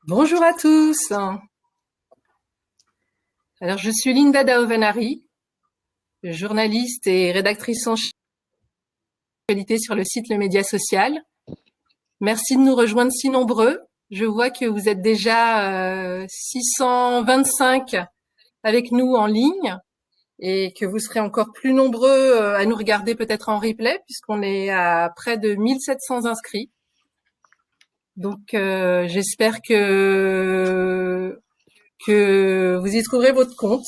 Bonjour à tous. Alors, je suis Linda Daovanari, journaliste et rédactrice en chef de qualité sur le site Le Média Social. Merci de nous rejoindre si nombreux. Je vois que vous êtes déjà 625 avec nous en ligne et que vous serez encore plus nombreux à nous regarder peut-être en replay puisqu'on est à près de 1700 inscrits. Donc, j'espère que vous y trouverez votre compte.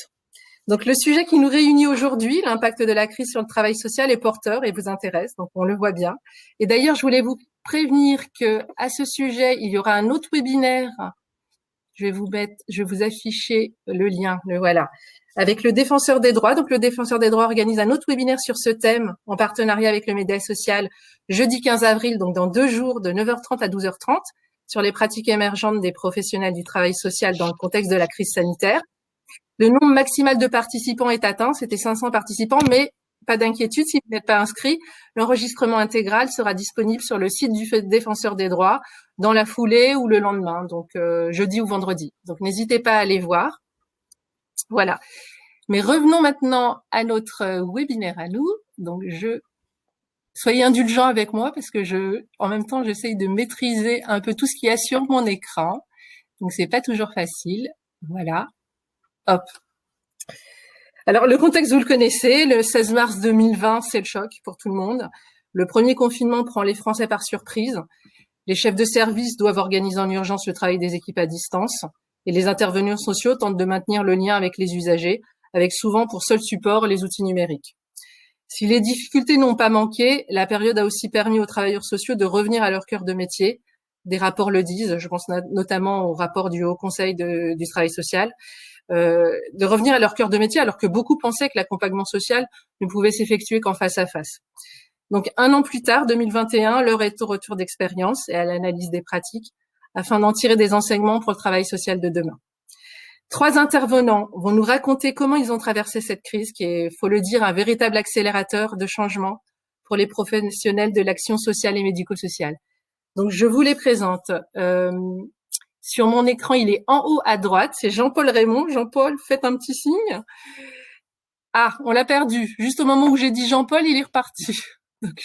Donc, le sujet qui nous réunit aujourd'hui, l'impact de la crise sur le travail social, est porteur et vous intéresse. Donc, on le voit bien. Et d'ailleurs, je voulais vous prévenir que à ce sujet, il y aura un autre webinaire. Je vais vous afficher le lien. Le voilà. Avec le Défenseur des droits. Donc, le Défenseur des droits organise un autre webinaire sur ce thème en partenariat avec le Média Social jeudi 15 avril, donc dans 2 jours de 9h30 à 12h30 sur les pratiques émergentes des professionnels du travail social dans le contexte de la crise sanitaire. Le nombre maximal de participants est atteint, c'était 500 participants, mais pas d'inquiétude, si vous n'êtes pas inscrit, l'enregistrement intégral sera disponible sur le site du Défenseur des droits dans la foulée ou le lendemain, donc jeudi ou vendredi. Donc n'hésitez pas à aller voir. Voilà. Mais revenons maintenant à notre webinaire à nous. Donc soyez indulgents avec moi parce que en même temps, j'essaye de maîtriser un peu tout ce qu'il y a sur mon écran. Donc c'est pas toujours facile. Voilà. Hop. Alors, le contexte, vous le connaissez. Le 16 mars 2020, c'est le choc pour tout le monde. Le premier confinement prend les Français par surprise. Les chefs de service doivent organiser en urgence le travail des équipes à distance. Et les intervenants sociaux tentent de maintenir le lien avec les usagers, avec souvent pour seul support les outils numériques. Si les difficultés n'ont pas manqué, la période a aussi permis aux travailleurs sociaux de revenir à leur cœur de métier. Des rapports le disent, je pense notamment au rapport du Haut Conseil du travail social, de revenir à leur cœur de métier, alors que beaucoup pensaient que l'accompagnement social ne pouvait s'effectuer qu'en face à face. Donc, 1 an plus tard, 2021, l'heure est au retour d'expérience et à l'analyse des pratiques, afin d'en tirer des enseignements pour le travail social de demain. 3 intervenants vont nous raconter comment ils ont traversé cette crise, qui est, faut le dire, un véritable accélérateur de changement pour les professionnels de l'action sociale et médico-sociale. Donc, je vous les présente. Sur mon écran, il est en haut à droite. C'est Jean-Paul Raymond. Jean-Paul, faites un petit signe. Ah, on l'a perdu. Juste au moment où j'ai dit Jean-Paul, il est reparti. Donc,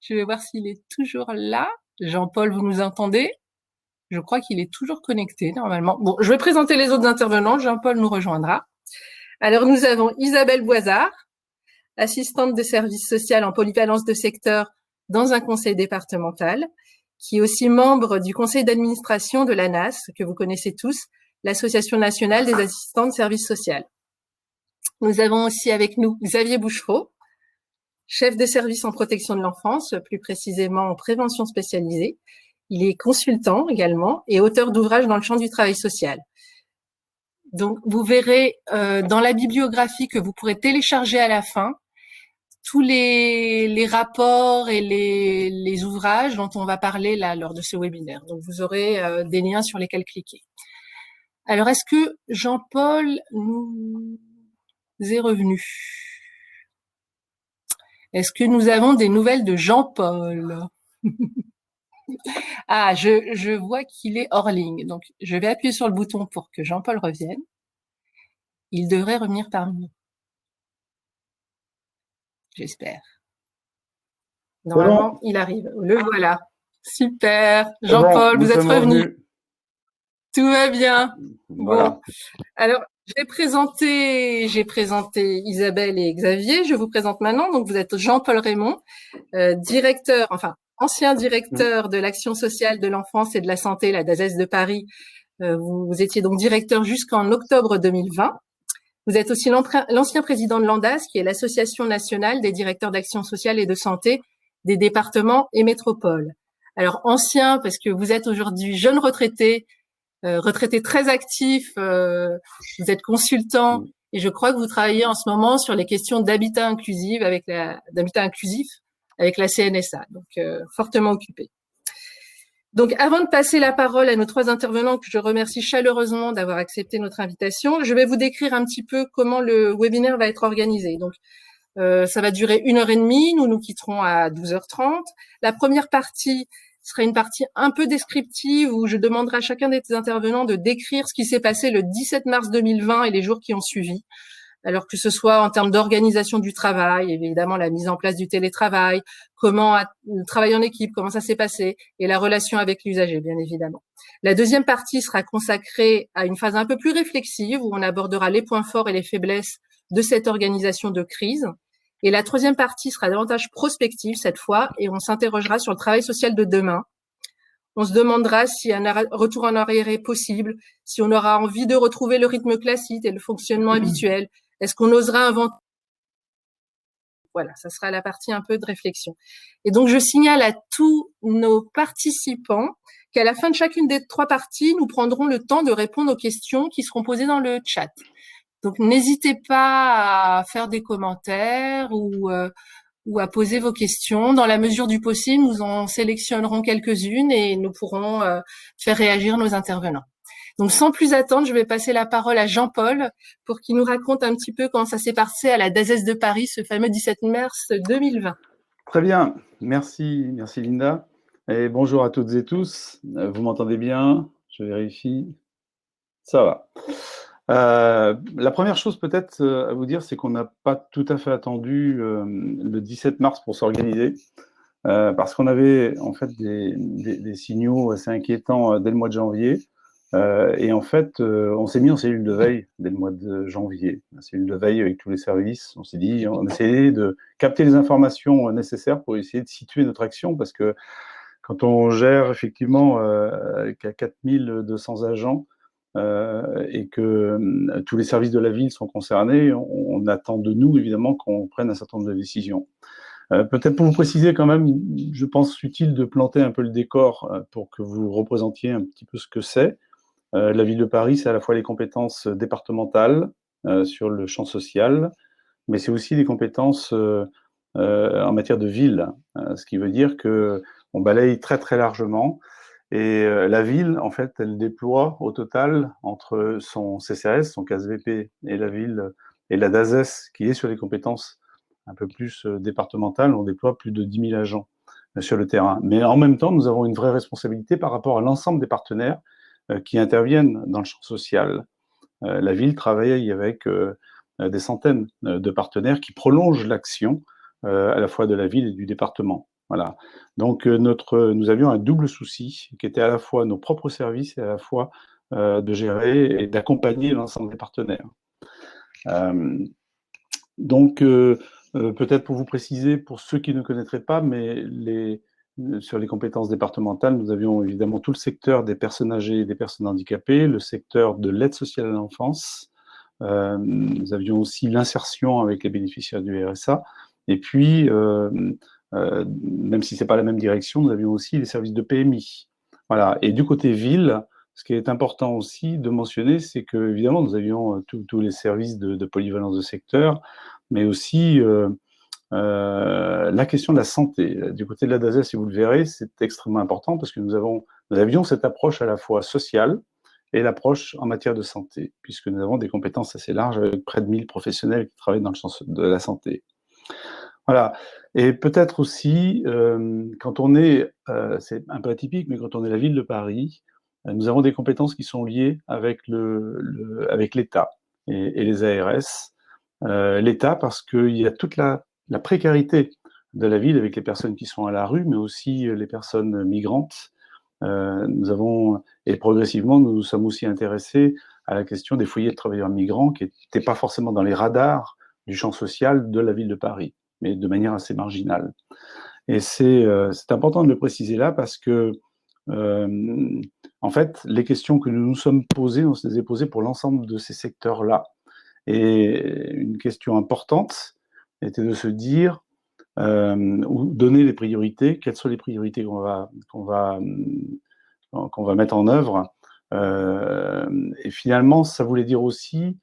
je vais voir s'il est toujours là. Jean-Paul, vous nous entendez? Je crois qu'il est toujours connecté, normalement. Bon, je vais présenter les autres intervenants. Jean-Paul nous rejoindra. Alors, nous avons Isabelle Boisard, assistante de service social en polyvalence de secteur dans un conseil départemental, qui est aussi membre du conseil d'administration de l'ANAS, que vous connaissez tous, l'Association nationale des assistants de service social. Nous avons aussi avec nous Xavier Bouchereau, chef de service en protection de l'enfance, plus précisément en prévention spécialisée. Il est consultant également et auteur d'ouvrages dans le champ du travail social. Donc, vous verrez dans la bibliographie que vous pourrez télécharger à la fin tous les rapports et les ouvrages dont on va parler là lors de ce webinaire. Donc, vous aurez des liens sur lesquels cliquer. Alors, est-ce que Jean-Paul nous est revenu? Est-ce que nous avons des nouvelles de Jean-Paul? Ah, je vois qu'il est hors ligne. Donc, je vais appuyer sur le bouton pour que Jean-Paul revienne. Il devrait revenir parmi nous. J'espère. Normalement, il arrive. Le voilà. Super. Jean-Paul, vous êtes revenu. Tout va bien. Voilà. Bon. Alors, j'ai présenté Isabelle et Xavier. Je vous présente maintenant. Donc, vous êtes Jean-Paul Raymond, ancien directeur de l'action sociale de l'enfance et de la santé, la DASES de Paris. Vous étiez donc directeur jusqu'en octobre 2020. Vous êtes aussi l'ancien président de l'ANDAS, qui est l'Association nationale des directeurs d'action sociale et de santé des départements et métropoles. Alors, ancien, parce que vous êtes aujourd'hui jeune retraité très actif, vous êtes consultant, et je crois que vous travaillez en ce moment sur les questions d'habitat inclusif avec la CNSA, donc fortement occupé. Donc, avant de passer la parole à nos 3 intervenants, que je remercie chaleureusement d'avoir accepté notre invitation, je vais vous décrire un petit peu comment le webinaire va être organisé. Donc, ça va durer 1h30. Nous nous quitterons à 12h30. La première partie Ce sera une partie un peu descriptive où je demanderai à chacun des intervenants de décrire ce qui s'est passé le 17 mars 2020 et les jours qui ont suivi. Alors que ce soit en termes d'organisation du travail, évidemment la mise en place du télétravail, comment le travail en équipe, comment ça s'est passé, et la relation avec l'usager, bien évidemment. La deuxième partie sera consacrée à une phase un peu plus réflexive où on abordera les points forts et les faiblesses de cette organisation de crise. Et la troisième partie sera davantage prospective cette fois, et on s'interrogera sur le travail social de demain. On se demandera si un retour en arrière est possible, si on aura envie de retrouver le rythme classique et le fonctionnement habituel. Est-ce qu'on osera inventer? Voilà, ça sera la partie un peu de réflexion. Et donc, je signale à tous nos participants qu'à la fin de chacune des trois parties, nous prendrons le temps de répondre aux questions qui seront posées dans le chat. Donc, n'hésitez pas à faire des commentaires ou à poser vos questions. Dans la mesure du possible, nous en sélectionnerons quelques-unes et nous pourrons faire réagir nos intervenants. Donc, sans plus attendre, je vais passer la parole à Jean-Paul pour qu'il nous raconte un petit peu comment ça s'est passé à la DASES de Paris, ce fameux 17 mars 2020. Très bien, merci Linda. Et bonjour à toutes et tous. Vous m'entendez bien? Je vérifie. Ça va. La première chose peut-être à vous dire, c'est qu'on n'a pas tout à fait attendu le 17 mars pour s'organiser, parce qu'on avait en fait des signaux assez inquiétants dès le mois de janvier. Et en fait, on s'est mis en cellule de veille dès le mois de janvier, la cellule de veille avec tous les services. On s'est dit, on essayait de capter les informations nécessaires pour essayer de situer notre action, parce que quand on gère effectivement qu'à 4200 agents et que tous les services de la ville sont concernés, on attend de nous évidemment qu'on prenne un certain nombre de décisions. Peut-être pour vous préciser quand même, je pense utile de planter un peu le décor pour que vous représentiez un petit peu ce que c'est. La ville de Paris, c'est à la fois les compétences départementales sur le champ social, mais c'est aussi des compétences en matière de ville, ce qui veut dire que on balaye très très largement. Et la ville, en fait, elle déploie au total entre son CCAS, son CASVP, et la ville et la DASES, qui est sur les compétences un peu plus départementales, on déploie plus de 10 000 agents sur le terrain. Mais en même temps, nous avons une vraie responsabilité par rapport à l'ensemble des partenaires qui interviennent dans le champ social. La ville travaille avec des centaines de partenaires qui prolongent l'action à la fois de la ville et du département. Voilà. Donc nous avions un double souci qui était à la fois nos propres services et à la fois de gérer et d'accompagner l'ensemble des partenaires. Donc peut-être pour vous préciser, pour ceux qui ne connaîtraient pas, mais sur les compétences départementales, nous avions évidemment tout le secteur des personnes âgées et des personnes handicapées, le secteur de l'aide sociale à l'enfance. Nous avions aussi l'insertion avec les bénéficiaires du RSA. Et puis, même si c'est pas la même direction, nous avions aussi les services de PMI. Voilà. Et du côté ville, ce qui est important aussi de mentionner, c'est que évidemment nous avions tous les services de polyvalence de secteur, mais aussi la question de la santé. Du côté de la DASES, si vous le verrez, c'est extrêmement important parce que nous avions cette approche à la fois sociale et l'approche en matière de santé, puisque nous avons des compétences assez larges avec près de 1000 professionnels qui travaillent dans le champ de la santé. Voilà. Et peut-être aussi, quand on est, c'est un peu atypique, mais quand on est la ville de Paris, nous avons des compétences qui sont liées avec avec l'État et les ARS. L'État, parce qu'il y a toute la précarité de la ville avec les personnes qui sont à la rue, mais aussi les personnes migrantes. Nous avons, et progressivement, nous nous sommes aussi intéressés à la question des foyers de travailleurs migrants qui n'étaient pas forcément dans les radars du champ social de la ville de Paris, mais de manière assez marginale. Et c'est important de le préciser là parce que, en fait, les questions que nous nous sommes posées, on se les est posées pour l'ensemble de ces secteurs-là. Et une question importante était de se dire, ou donner les priorités, quelles sont les priorités qu'on va mettre en œuvre. Et finalement, ça voulait dire aussi,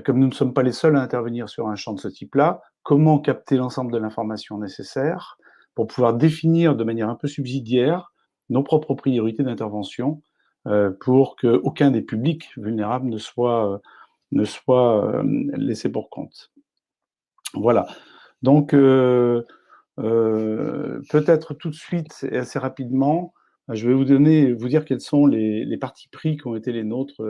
comme nous ne sommes pas les seuls à intervenir sur un champ de ce type-là, comment capter l'ensemble de l'information nécessaire pour pouvoir définir de manière un peu subsidiaire nos propres priorités d'intervention pour qu'aucun des publics vulnérables ne soit laissé pour compte. Voilà. Donc, peut-être tout de suite et assez rapidement, Je vais vous dire quels sont les partis pris qui ont été les nôtres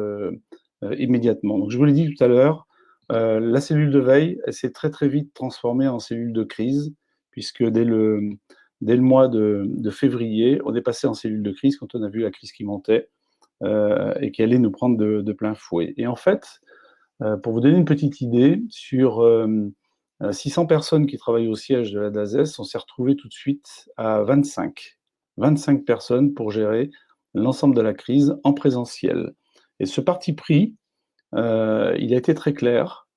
immédiatement. Donc, je vous l'ai dit tout à l'heure, la cellule de veille, elle s'est très très vite transformée en cellule de crise, puisque dès le mois de février, on est passé en cellule de crise quand on a vu la crise qui montait et qui allait nous prendre de plein fouet. Et en fait, pour vous donner une petite idée, sur 600 personnes qui travaillent au siège de la DASES, on s'est retrouvé tout de suite à 25 personnes pour gérer l'ensemble de la crise en présentiel. Et ce parti pris, il a été très clair.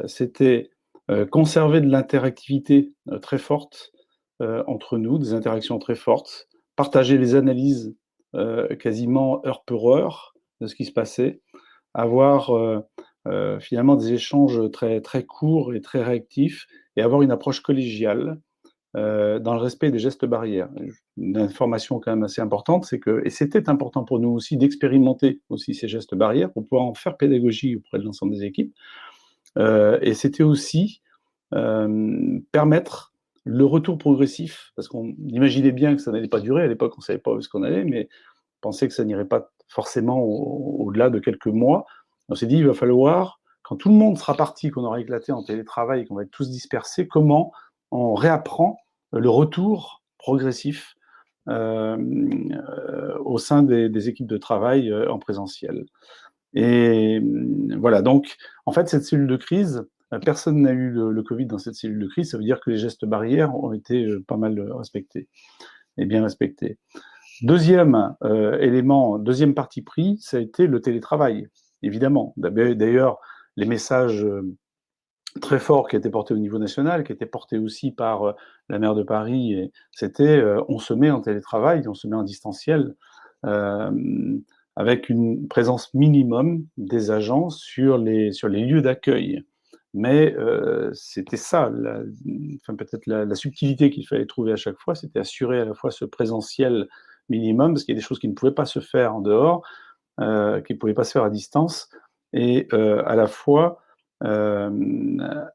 C'était conserver de l'interactivité très forte entre nous, des interactions très fortes, partager les analyses quasiment heure pour heure de ce qui se passait, avoir finalement des échanges très, très courts et très réactifs et avoir une approche collégiale dans le respect des gestes barrières. Une information quand même assez importante, c'est que, et c'était important pour nous aussi d'expérimenter aussi ces gestes barrières pour pouvoir en faire pédagogie auprès de l'ensemble des équipes. Et c'était aussi permettre le retour progressif, parce qu'on imaginait bien que ça n'allait pas durer. À l'époque, on ne savait pas où est-ce qu'on allait, mais on pensait que ça n'irait pas forcément au-delà de quelques mois. On s'est dit, il va falloir, quand tout le monde sera parti, qu'on aura éclaté en télétravail, qu'on va être tous dispersés, comment on réapprend le retour progressif au sein des équipes de travail en présentiel. Et voilà, donc en fait, cette cellule de crise, personne n'a eu le Covid dans cette cellule de crise, ça veut dire que les gestes barrières ont été pas mal respectés et bien respectés. Deuxième élément, deuxième parti pris, ça a été le télétravail, évidemment. D'ailleurs, les messages très forts qui étaient portés au niveau national, qui étaient portés aussi par la maire de Paris, c'était on se met en télétravail, on se met en distanciel, avec une présence minimum des agents sur les lieux d'accueil. Mais c'était ça, peut-être la subtilité qu'il fallait trouver à chaque fois, c'était assurer à la fois ce présentiel minimum, parce qu'il y a des choses qui ne pouvaient pas se faire en dehors, qui ne pouvaient pas se faire à distance, et à la fois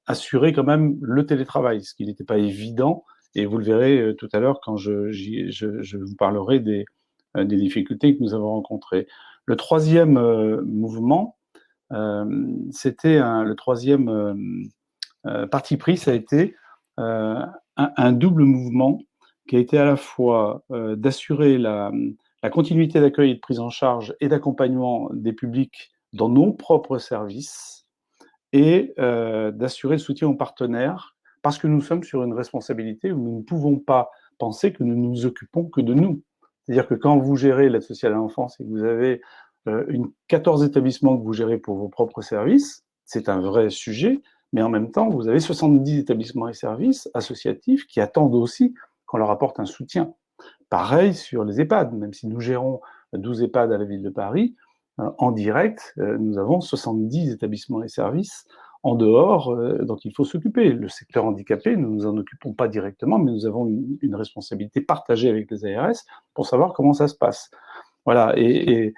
assurer quand même le télétravail, ce qui n'était pas évident, et vous le verrez tout à l'heure quand je vous parlerai des difficultés que nous avons rencontrées. Le troisième mouvement, c'était le troisième parti pris, ça a été un double mouvement qui a été à la fois d'assurer la continuité d'accueil et de prise en charge et d'accompagnement des publics dans nos propres services et d'assurer le soutien aux partenaires parce que nous sommes sur une responsabilité où nous ne pouvons pas penser que nous nous occupons que de nous. C'est-à-dire que quand vous gérez l'aide sociale à l'enfance et que vous avez 14 établissements que vous gérez pour vos propres services, c'est un vrai sujet, mais en même temps, vous avez 70 établissements et services associatifs qui attendent aussi qu'on leur apporte un soutien. Pareil sur les EHPAD, même si nous gérons 12 EHPAD à la ville de Paris, en direct, nous avons 70 établissements et services en dehors dont il faut s'occuper. Le secteur handicapé, nous ne nous en occupons pas directement, mais nous avons une responsabilité partagée avec les ARS pour savoir comment ça se passe. Voilà, et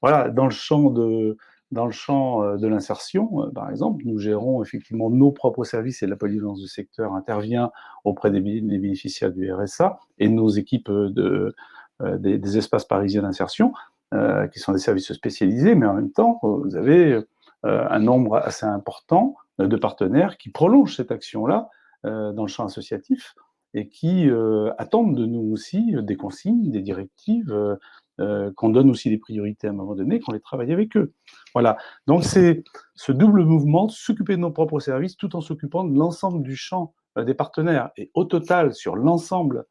voilà, dans le champ de l'insertion, par exemple, nous gérons effectivement nos propres services et la polyvalence du secteur intervient auprès des bénéficiaires du RSA et nos équipes des espaces parisiens d'insertion, qui sont des services spécialisés, mais en même temps, vous avez un nombre assez important de partenaires qui prolongent cette action-là dans le champ associatif et qui attendent de nous aussi des consignes, des directives, qu'on donne aussi des priorités à un moment donné, qu'on les travaille avec eux. Voilà. Donc c'est ce double mouvement, s'occuper de nos propres services tout en s'occupant de l'ensemble du champ des partenaires. Et au total, sur l'ensemble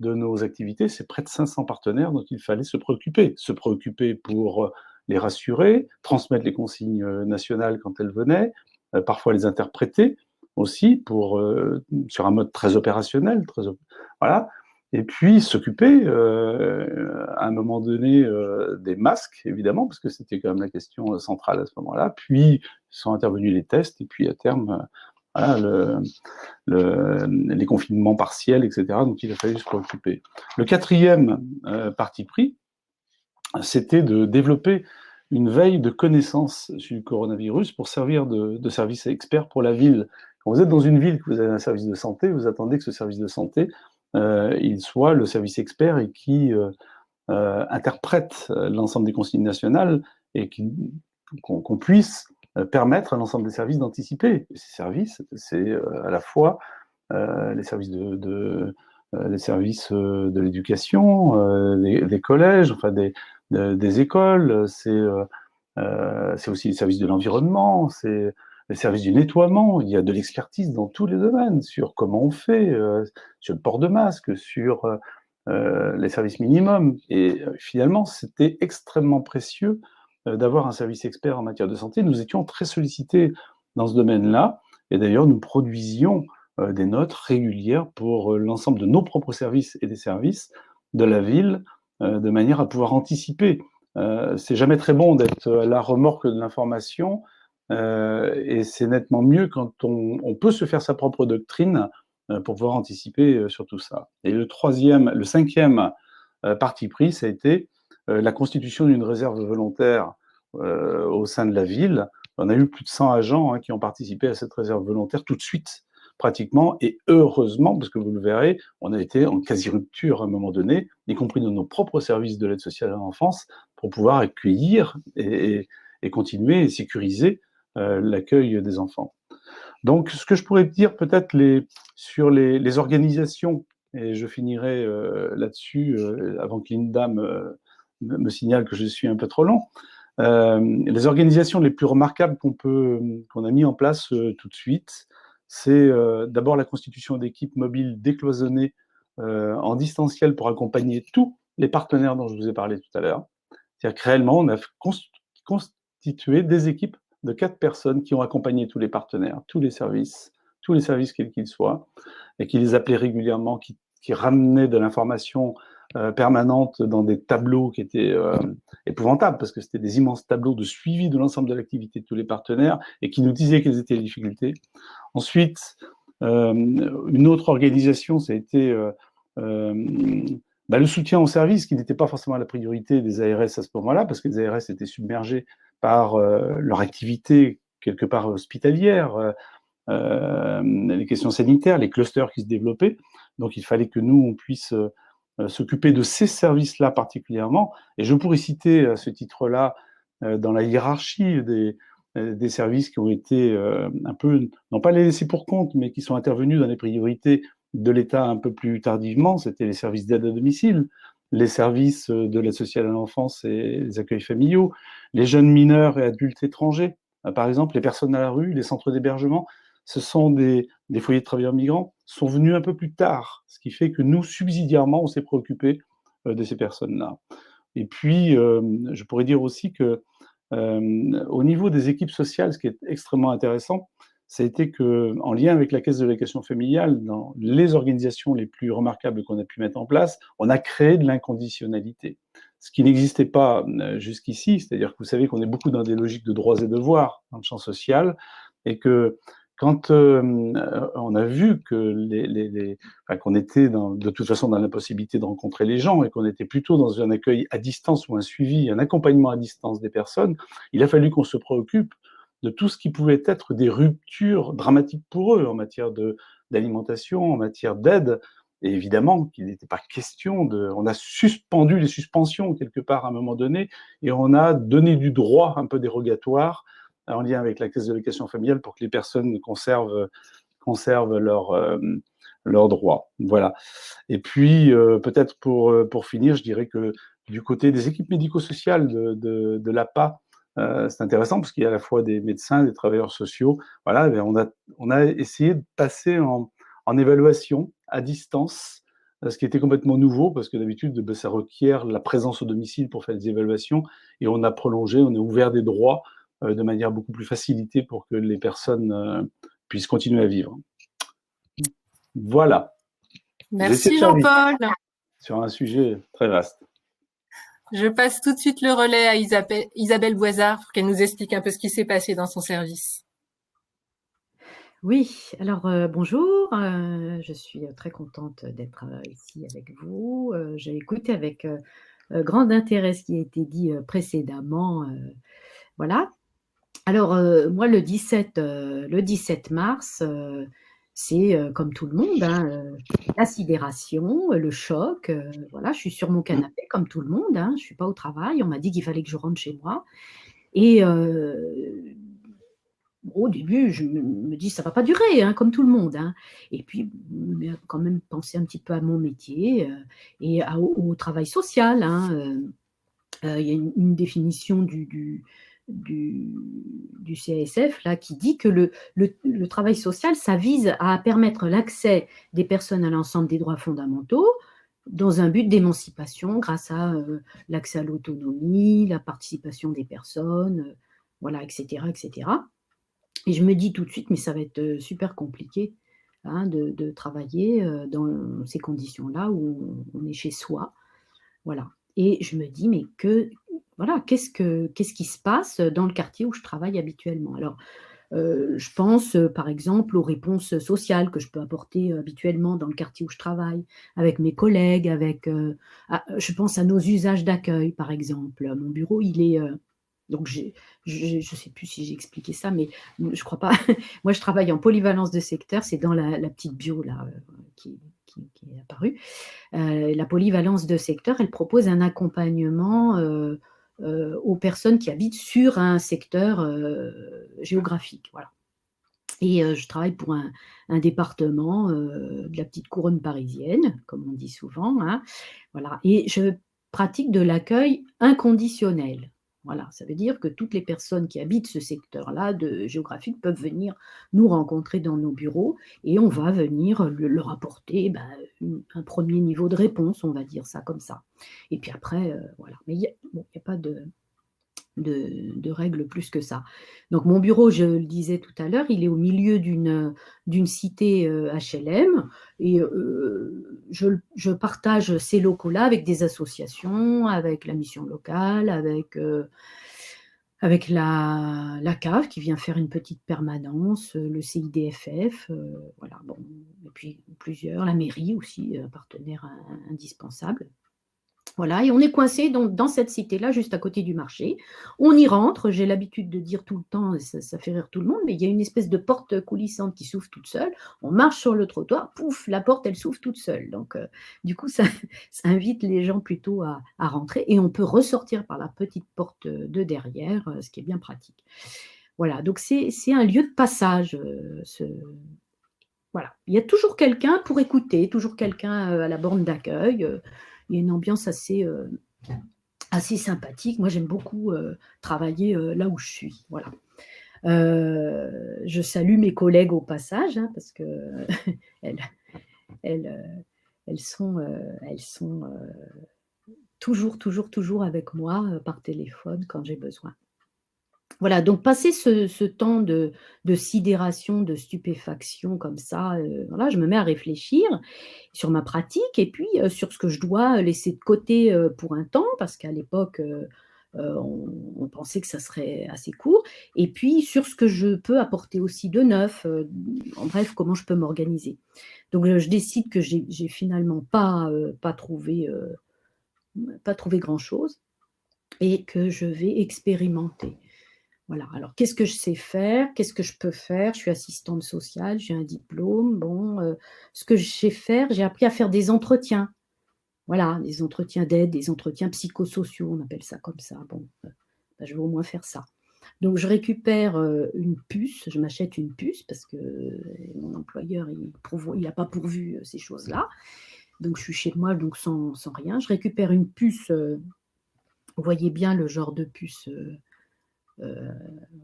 de nos activités, c'est près de 500 partenaires dont il fallait se préoccuper. Se préoccuper pour les rassurer, transmettre les consignes nationales quand elles venaient, parfois les interpréter aussi pour, sur un mode très opérationnel. Voilà. Et puis s'occuper à un moment donné des masques, évidemment, parce que c'était quand même la question centrale à ce moment-là. Puis sont intervenus les tests, et puis à terme, voilà, les confinements partiels, etc., dont il a fallu se préoccuper. Le quatrième parti pris, c'était de développer une veille de connaissances sur le coronavirus pour servir de service expert pour la ville. Quand vous êtes dans une ville, que vous avez un service de santé, vous attendez que ce service de santé, il soit le service expert et qui interprète l'ensemble des consignes nationales et qu'on puisse permettre à l'ensemble des services d'anticiper. Ces services, c'est à la fois les services les services de l'éducation, des collèges, enfin des écoles, c'est aussi les services de l'environnement, c'est les services du nettoiement. Il y a de l'expertise dans tous les domaines sur comment on fait, sur le port de masque, sur les services minimums. Et finalement, c'était extrêmement précieux d'avoir un service expert en matière de santé. Nous étions très sollicités dans ce domaine-là. Et d'ailleurs, nous produisions des notes régulières pour l'ensemble de nos propres services et des services de la ville, de manière à pouvoir anticiper. C'est jamais très bon d'être à la remorque de l'information, et c'est nettement mieux quand on peut se faire sa propre doctrine pour pouvoir anticiper sur tout ça. Et le cinquième parti pris, ça a été la constitution d'une réserve volontaire au sein de la ville. On a eu plus de 100 agents qui ont participé à cette réserve volontaire tout de suite, pratiquement, et heureusement, parce que vous le verrez, on a été en quasi-rupture à un moment donné, y compris dans nos propres services de l'aide sociale à l'enfance, pour pouvoir accueillir et continuer et sécuriser l'accueil des enfants. Donc, ce que je pourrais dire peut-être sur les organisations, et je finirai là-dessus avant que Linda me signale que je suis un peu trop long. Les organisations les plus remarquables qu'on a mis en place tout de suite, c'est d'abord la constitution d'équipes mobiles décloisonnées en distanciel pour accompagner tous les partenaires dont je vous ai parlé tout à l'heure. C'est-à-dire que réellement, on a constitué des équipes de 4 personnes qui ont accompagné tous les partenaires, tous les services quels qu'ils soient, et qui les appelaient régulièrement, qui ramenaient de l'information permanente dans des tableaux qui étaient épouvantables, parce que c'était des immenses tableaux de suivi de l'ensemble de l'activité de tous les partenaires, et qui nous disaient quelles étaient les difficultés. Ensuite, une autre organisation, ça a été le soutien aux services, qui n'était pas forcément la priorité des ARS à ce moment-là, parce que les ARS étaient submergés par leur activité quelque part hospitalière, les questions sanitaires, les clusters qui se développaient. Donc il fallait que nous, on puisse s'occuper de ces services-là particulièrement. Et je pourrais citer à ce titre-là, dans la hiérarchie des services qui ont été un peu, non pas les laissés pour compte, mais qui sont intervenus dans les priorités de l'État un peu plus tardivement, c'était les services d'aide à domicile, les services de l'aide sociale à l'enfance et les accueils familiaux, les jeunes mineurs et adultes étrangers, par exemple, les personnes à la rue, les centres d'hébergement, ce sont des foyers de travailleurs migrants, sont venus un peu plus tard, ce qui fait que nous, subsidiairement, on s'est préoccupé de ces personnes-là. Et puis, je pourrais dire aussi que au niveau des équipes sociales, ce qui est extrêmement intéressant, ça a été qu'en lien avec la Caisse de l'allocation familiale, dans les organisations les plus remarquables qu'on a pu mettre en place, on a créé de l'inconditionnalité. Ce qui n'existait pas jusqu'ici, c'est-à-dire que vous savez qu'on est beaucoup dans des logiques de droits et devoirs dans le champ social, et que quand on a vu que qu'on était de toute façon dans l'impossibilité de rencontrer les gens et qu'on était plutôt dans un accueil à distance ou un suivi, un accompagnement à distance des personnes, il a fallu qu'on se préoccupe de tout ce qui pouvait être des ruptures dramatiques pour eux en matière d'alimentation, en matière d'aide. Et évidemment qu'il n'était pas question on a suspendu les suspensions quelque part à un moment donné et on a donné du droit un peu dérogatoire en lien avec la Caisse de l'allocation familiale pour que les personnes conservent leurs droits. Voilà. Et puis, peut-être pour finir, je dirais que du côté des équipes médico-sociales de l'APA, c'est intéressant parce qu'il y a à la fois des médecins, des travailleurs sociaux. Voilà, on a essayé de passer en évaluation à distance, ce qui était complètement nouveau parce que d'habitude, ça requiert la présence au domicile pour faire des évaluations. Et on a prolongé, on a ouvert des droits de manière beaucoup plus facilitée pour que les personnes puissent continuer à vivre. Voilà. Merci Jean-Paul. Sur un sujet très vaste. Je passe tout de suite le relais à Isabelle Boisard pour qu'elle nous explique un peu ce qui s'est passé dans son service. Oui, alors bonjour, je suis très contente d'être ici avec vous. J'ai écouté avec grand intérêt ce qui a été dit précédemment. Voilà. Alors moi, le 17 mars, c'est comme tout le monde, hein, la sidération, le choc. Voilà, je suis sur mon canapé comme tout le monde, hein, je ne suis pas au travail. On m'a dit qu'il fallait que je rentre chez moi. Et au début, je me dis, ça ne va pas durer, hein, comme tout le monde. Hein. Et puis, quand même penser un petit peu à mon métier et au travail social. Hein, il y a une définition du CASF là, qui dit que le travail social, ça vise à permettre l'accès des personnes à l'ensemble des droits fondamentaux dans un but d'émancipation grâce à l'accès à l'autonomie, la participation des personnes, voilà, etc., etc. Et je me dis tout de suite, mais ça va être super compliqué hein, de travailler dans ces conditions-là où on est chez soi. Voilà. Et je me dis, mais voilà, qu'est-ce qui se passe dans le quartier où je travaille habituellement? Alors, je pense, par exemple, aux réponses sociales que je peux apporter habituellement dans le quartier où je travaille, avec mes collègues, je pense à nos usages d'accueil, par exemple. Mon bureau, il est... donc, je ne sais plus si j'ai expliqué ça, mais je crois pas. Moi, je travaille en polyvalence de secteur, c'est dans la petite bio là, qui est apparue. La polyvalence de secteur, elle propose un accompagnement aux personnes qui habitent sur un secteur géographique. Voilà. Et je travaille pour un département de la petite couronne parisienne, comme on dit souvent. Hein. Voilà. Et je pratique de l'accueil inconditionnel. Voilà, ça veut dire que toutes les personnes qui habitent ce secteur-là géographique peuvent venir nous rencontrer dans nos bureaux et on va venir leur apporter un premier niveau de réponse, on va dire ça comme ça. Et puis après, voilà. Mais il n'y a pas de règles plus que ça. Donc mon bureau, je le disais tout à l'heure, il est au milieu d'une cité HLM et je partage ces locaux-là avec des associations, avec la mission locale, avec la CAF qui vient faire une petite permanence, le CIDFF, voilà, bon, et puis plusieurs, la mairie aussi, partenaire indispensable. Voilà, et on est coincé dans cette cité-là, juste à côté du marché. On y rentre, j'ai l'habitude de dire tout le temps, et ça fait rire tout le monde, mais il y a une espèce de porte coulissante qui s'ouvre toute seule. On marche sur le trottoir, pouf, la porte, elle s'ouvre toute seule. Donc, du coup, ça invite les gens plutôt à rentrer et on peut ressortir par la petite porte de derrière, ce qui est bien pratique. Voilà, donc c'est un lieu de passage. Voilà, il y a toujours quelqu'un pour écouter, toujours quelqu'un à la borne d'accueil. Il y a une ambiance assez sympathique. Moi, j'aime beaucoup travailler là où je suis. Voilà. Je salue mes collègues au passage, hein, parce que elles sont toujours avec moi par téléphone quand j'ai besoin. Voilà, donc passer ce temps de sidération, de stupéfaction comme ça, voilà, je me mets à réfléchir sur ma pratique et puis sur ce que je dois laisser de côté pour un temps, parce qu'à l'époque, on pensait que ça serait assez court, et puis sur ce que je peux apporter aussi de neuf, en bref, comment je peux m'organiser. Donc je décide que j'ai finalement pas trouvé grand-chose et que je vais expérimenter. Voilà, alors qu'est-ce que je sais faire? Qu'est-ce que je peux faire? Je suis assistante sociale, j'ai un diplôme. Bon, ce que je sais faire, j'ai appris à faire des entretiens. Voilà, des entretiens d'aide, des entretiens psychosociaux, on appelle ça comme ça. Bon, je vais au moins faire ça. Donc je récupère une puce, je m'achète une puce parce que mon employeur, il n'a pas pourvu ces choses-là. Donc je suis chez moi, donc sans rien. Je récupère une puce, vous voyez bien le genre de puce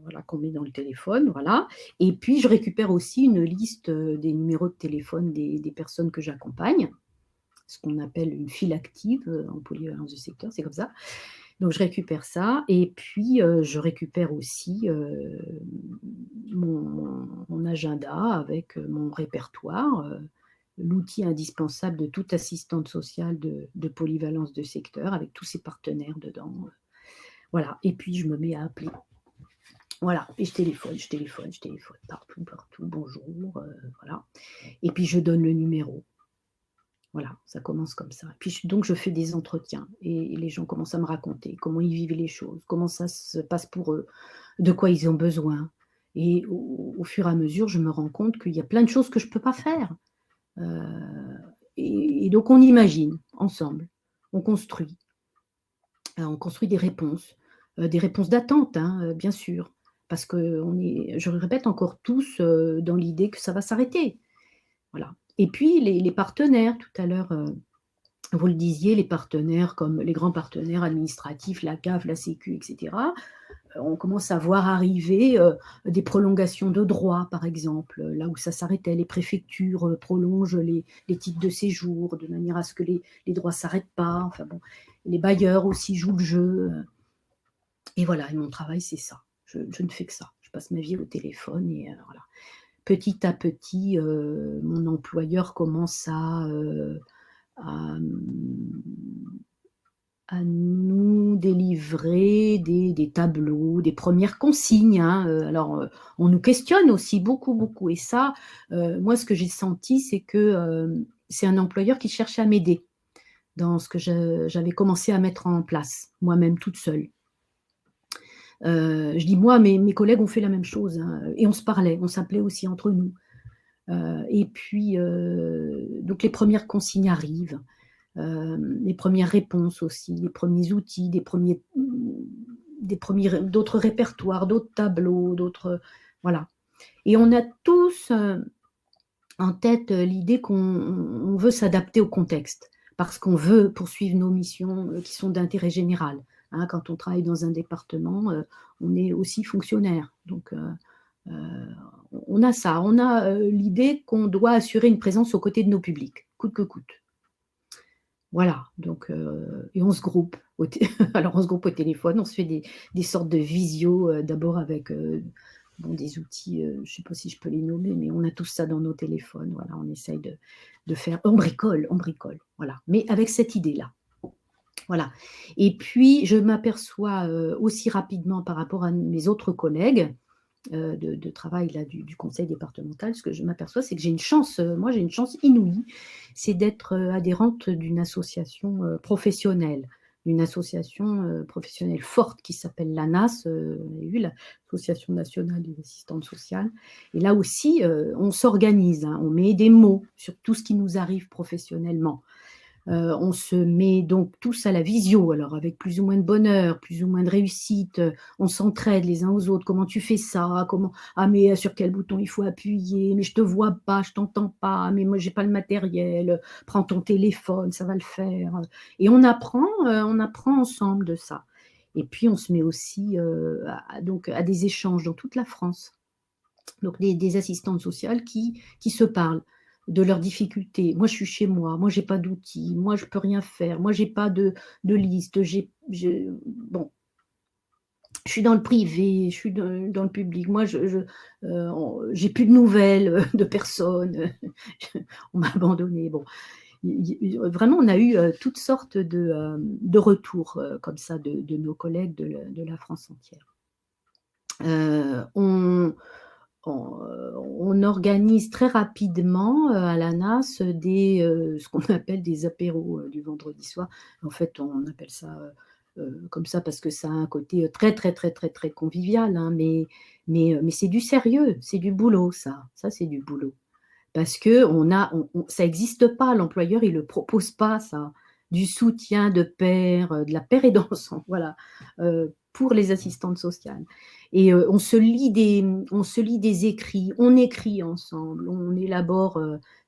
voilà, qu'on met dans le téléphone, voilà. Et puis, je récupère aussi une liste des numéros de téléphone des personnes que j'accompagne, ce qu'on appelle une file active en polyvalence du secteur, c'est comme ça. Donc, je récupère ça et puis je récupère aussi mon agenda avec mon répertoire, l'outil indispensable de toute assistante sociale de polyvalence de secteur avec tous ses partenaires dedans. Voilà, et puis je me mets à appeler. Voilà, et je téléphone, partout, bonjour, voilà. Et puis je donne le numéro. Voilà, ça commence comme ça. Et puis donc je fais des entretiens et les gens commencent à me raconter comment ils vivent les choses, comment ça se passe pour eux, de quoi ils ont besoin. Et au fur et à mesure, je me rends compte qu'il y a plein de choses que je ne peux pas faire. Et donc, on imagine ensemble, on construit des réponses d'attente, hein, bien sûr, parce qu'on est, je le répète encore, tous dans l'idée que ça va s'arrêter. Voilà. Et puis, les partenaires, tout à l'heure, vous le disiez, les partenaires comme les grands partenaires administratifs, la CAF, la Sécu, etc., on commence à voir arriver des prolongations de droits, par exemple, là où ça s'arrêtait. Les préfectures prolongent les titres de séjour de manière à ce que les droits ne s'arrêtent pas. Enfin bon, les bailleurs aussi jouent le jeu. Et voilà, et mon travail, c'est ça. Je ne fais que ça. Je passe ma vie au téléphone et voilà. Petit à petit, mon employeur commence à nous délivrer des tableaux, des premières consignes, hein. Alors, on nous questionne aussi beaucoup, beaucoup. Et ça, moi, ce que j'ai senti, c'est que c'est un employeur qui cherche à m'aider dans ce que j'avais commencé à mettre en place, moi-même toute seule. Je dis moi, mais mes collègues ont fait la même chose, hein, et on se parlait, on s'appelait aussi entre nous. Et puis, donc les premières consignes arrivent. Les premières réponses aussi, les premiers outils, d'autres répertoires, d'autres tableaux, d'autres, voilà. Et on a tous en tête l'idée qu'on veut s'adapter au contexte, parce qu'on veut poursuivre nos missions qui sont d'intérêt général. Hein, quand on travaille dans un département, on est aussi fonctionnaire. Donc, on a ça, on a l'idée qu'on doit assurer une présence aux côtés de nos publics, coûte que coûte. Voilà, donc, et on se groupe. Alors, on se groupe au téléphone, on se fait des sortes de visio, d'abord avec des outils, je ne sais pas si je peux les nommer, mais on a tout ça dans nos téléphones. Voilà, on essaye de faire. On bricole, voilà, mais avec cette idée-là. Voilà. Et puis, je m'aperçois aussi rapidement par rapport à mes autres collègues de travail là, du conseil départemental, ce que je m'aperçois, c'est que j'ai une chance, moi j'ai une chance inouïe, c'est d'être adhérente d'une association professionnelle, une association professionnelle forte qui s'appelle l'ANAS, on a eu l'Association nationale des assistantes sociales, et là aussi on s'organise, hein, on met des mots sur tout ce qui nous arrive professionnellement. On se met donc tous à la visio, alors avec plus ou moins de bonheur, plus ou moins de réussite, on s'entraide les uns aux autres, comment tu fais ça, mais sur quel bouton il faut appuyer, mais je te vois pas, je t'entends pas, mais moi j'ai pas le matériel, prends ton téléphone, ça va le faire. Et on apprend ensemble de ça. Et puis on se met aussi donc à des échanges dans toute la France. Donc des assistantes sociales qui se parlent de leurs difficultés. Moi, je suis chez moi, moi, j'ai pas d'outils, moi, je peux rien faire, moi, j'ai pas de liste, bon, je suis dans le privé, je suis dans le public, moi, j'ai plus de nouvelles de personne, on m'a abandonné. Bon, vraiment, on a eu toutes sortes de retours comme ça de nos collègues de la France entière. On organise très rapidement à l'ANAS ce qu'on appelle des apéros du vendredi soir. En fait, on appelle ça comme ça parce que ça a un côté très, très, très, très, très convivial, hein, mais c'est du sérieux, c'est du boulot, ça. Ça, c'est du boulot. Parce que ça n'existe pas, l'employeur, il ne le propose pas, ça. Du soutien de pair, de la paire et d'ensemble, voilà, pour les assistantes sociales. Et on se lit des écrits, on écrit ensemble, on élabore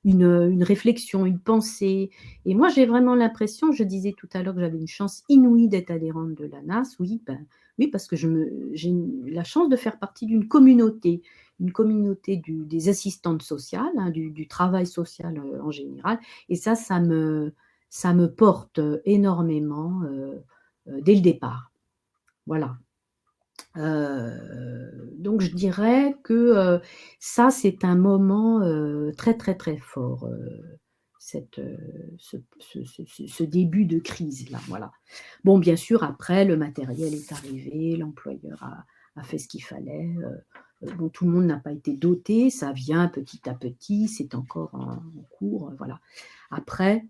une réflexion, une pensée. Et moi, j'ai vraiment l'impression, je disais tout à l'heure que j'avais une chance inouïe d'être adhérente de l'ANAS, oui, parce que j'ai la chance de faire partie d'une communauté des assistantes sociales, hein, du travail social en général. Et ça me porte énormément dès le départ. Voilà. Donc je dirais que ça, c'est un moment très, très, très fort, ce début de crise-là. Voilà. Bon, bien sûr, après, le matériel est arrivé, l'employeur a fait ce qu'il fallait. Bon, tout le monde n'a pas été doté, ça vient petit à petit, c'est encore en cours. Voilà. Après,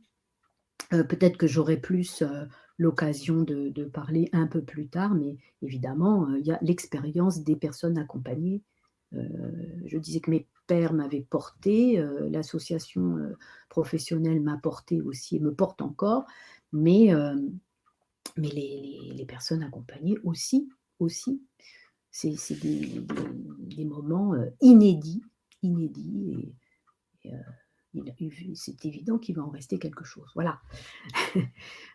peut-être que j'aurai plus l'occasion de parler un peu plus tard, mais évidemment, il y a l'expérience des personnes accompagnées je disais que mes pères m'avaient porté, l'association professionnelle m'a porté aussi et me porte encore, mais les personnes accompagnées aussi. C'est des moments inédits, et c'est évident qu'il va en rester quelque chose. Voilà.